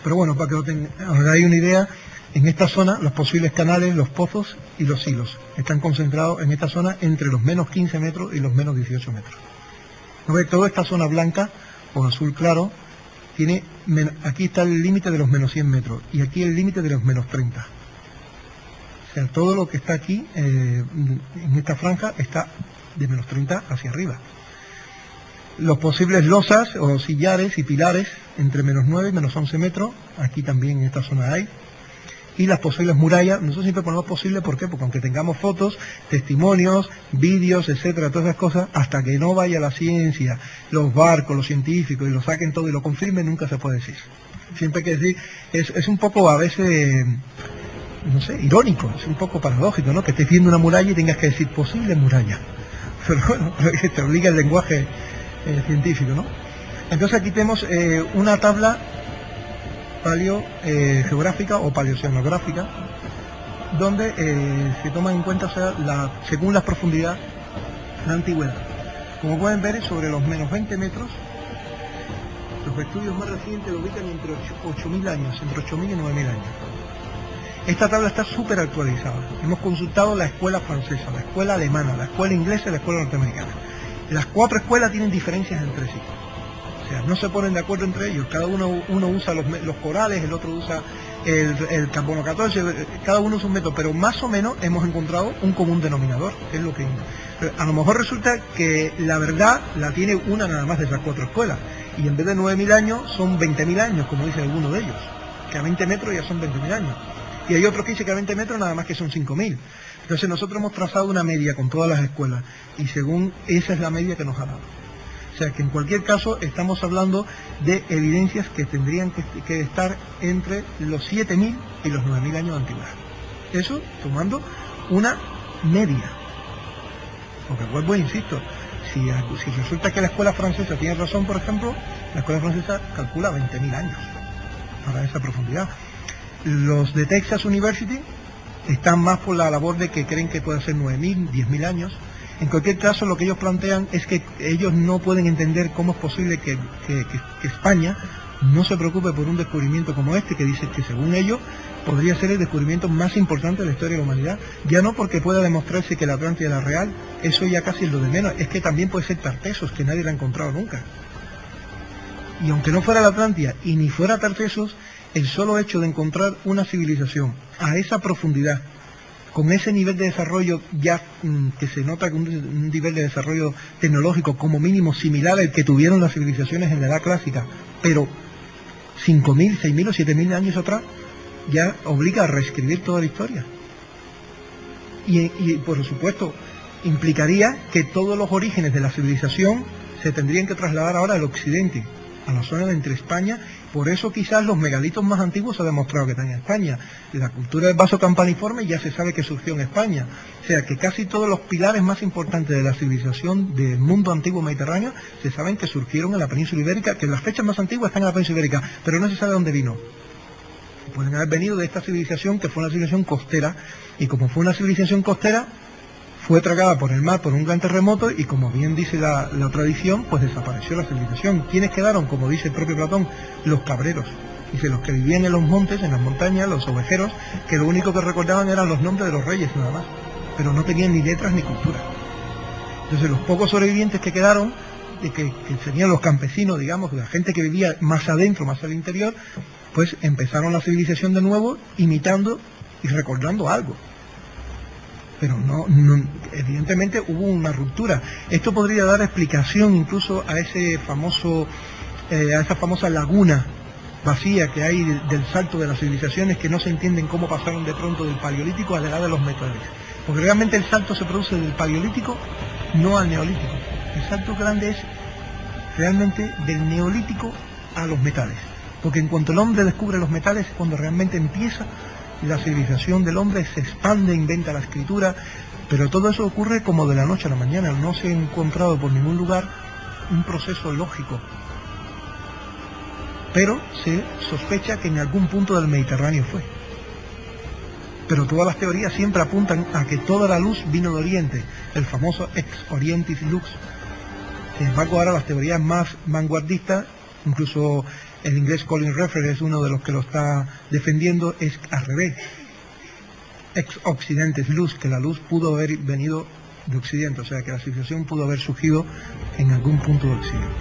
Pero bueno, para que os hagáis una idea, en esta zona los posibles canales, los pozos y los silos están concentrados en esta zona entre los menos 15 metros y los menos 18 metros. ¿No veis? Toda esta zona blanca o azul claro tiene, aquí está el límite de los menos 100 metros y aquí el límite de los menos 30. O sea, todo lo que está aquí, en esta franja, está de menos 30 hacia arriba. Los posibles losas o sillares y pilares entre menos 9 y menos 11 metros, aquí también en esta zona hay. Y las posibles murallas, nosotros siempre ponemos posible, ¿por qué? Porque aunque tengamos fotos, testimonios, vídeos, etcétera, todas esas cosas, hasta que no vaya la ciencia, los barcos, los científicos, y lo saquen todo y lo confirmen, nunca se puede decir. Siempre hay que decir, es un poco a veces, no sé, irónico, es un poco paradójico, ¿no? Que estés viendo una muralla y tengas que decir posible muralla. Pero bueno, te obliga el lenguaje científico, ¿no? Entonces aquí tenemos una tabla paleogeográfica o paleoceanográfica, donde se toma en cuenta, o sea, según la profundidad, la antigüedad. Como pueden ver, sobre los menos 20 metros, los estudios más recientes lo ubican entre 8.000 años, entre 8.000 y 9.000 años. Esta tabla está súper actualizada. Hemos consultado la escuela francesa, la escuela alemana, la escuela inglesa y la escuela norteamericana. Las 4 escuelas tienen diferencias entre sí. O sea, no se ponen de acuerdo entre ellos. Cada uno usa los corales, el otro usa el carbono 14, cada uno usa un método, pero más o menos hemos encontrado un común denominador, que es lo que... A lo mejor resulta que la verdad la tiene una nada más de esas 4 escuelas, y en vez de 9.000 años son 20.000 años, como dice alguno de ellos, que a 20 metros ya son 20.000 años. Y hay otros que dicen que a 20 metros nada más que son 5.000. Entonces nosotros hemos trazado una media con todas las escuelas, y según esa es la media que nos ha dado. O sea que en cualquier caso estamos hablando de evidencias que tendrían que estar entre los 7.000 y los 9.000 años de antigüedad. Eso tomando una media. Porque vuelvo e insisto, si resulta que la escuela francesa tiene razón, por ejemplo, la escuela francesa calcula 20.000 años para esa profundidad. Los de Texas University están más por la labor de que creen que puede ser 9.000, 10.000 años. En cualquier caso, lo que ellos plantean es que ellos no pueden entender cómo es posible que España no se preocupe por un descubrimiento como este, que dice que según ellos podría ser el descubrimiento más importante de la historia de la humanidad. Ya no porque pueda demostrarse que la Atlántida era real, eso ya casi es lo de menos, es que también puede ser Tartessos, que nadie la ha encontrado nunca. Y aunque no fuera la Atlántida y ni fuera Tartessos, el solo hecho de encontrar una civilización a esa profundidad, con ese nivel de desarrollo ya que se nota con un nivel de desarrollo tecnológico como mínimo similar al que tuvieron las civilizaciones en la edad clásica, pero 5.000, 6.000 o 7.000 años atrás, ya obliga a reescribir toda la historia. Y por supuesto implicaría que todos los orígenes de la civilización se tendrían que trasladar ahora al occidente, a la zona de entre España, Por eso quizás los megalitos más antiguos se ha demostrado que están en España. La cultura del vaso campaniforme ya se sabe que surgió en España. O sea que casi todos los pilares más importantes de la civilización del mundo antiguo mediterráneo se saben que surgieron en la península ibérica, que las fechas más antiguas están en la península ibérica, pero no se sabe dónde vino. Pueden haber venido de esta civilización que fue una civilización costera, y como fue una civilización costera, fue tragada por el mar por un gran terremoto y, como bien dice la tradición, pues desapareció la civilización. ¿Quiénes quedaron? Como dice el propio Platón, los cabreros. Dice, los que vivían en los montes, en las montañas, los ovejeros, que lo único que recordaban eran los nombres de los reyes nada más, pero no tenían ni letras ni cultura. Entonces los pocos sobrevivientes que quedaron, que serían los campesinos, digamos, la gente que vivía más adentro, más al interior, pues empezaron la civilización de nuevo imitando y recordando algo. Pero no, evidentemente hubo una ruptura. Esto podría dar explicación incluso a esa famosa laguna vacía que hay del salto de las civilizaciones, que no se entienden cómo pasaron de pronto del paleolítico a la edad de los metales. Porque realmente el salto se produce del paleolítico, no al neolítico. El salto grande es realmente del neolítico a los metales. Porque en cuanto el hombre descubre los metales es cuando realmente empieza la civilización del hombre, se expande, inventa la escritura, pero todo eso ocurre como de la noche a la mañana. No se ha encontrado por ningún lugar un proceso lógico, pero se sospecha que en algún punto del Mediterráneo fue. Pero todas las teorías siempre apuntan a que toda la luz vino de Oriente, el famoso ex orientis lux. Sin embargo, ahora las teorías más vanguardistas, incluso el inglés Colin Reffer es uno de los que lo está defendiendo, es al revés. Ex occidentis lux, que la luz pudo haber venido de Occidente, o sea que la civilización pudo haber surgido en algún punto de Occidente.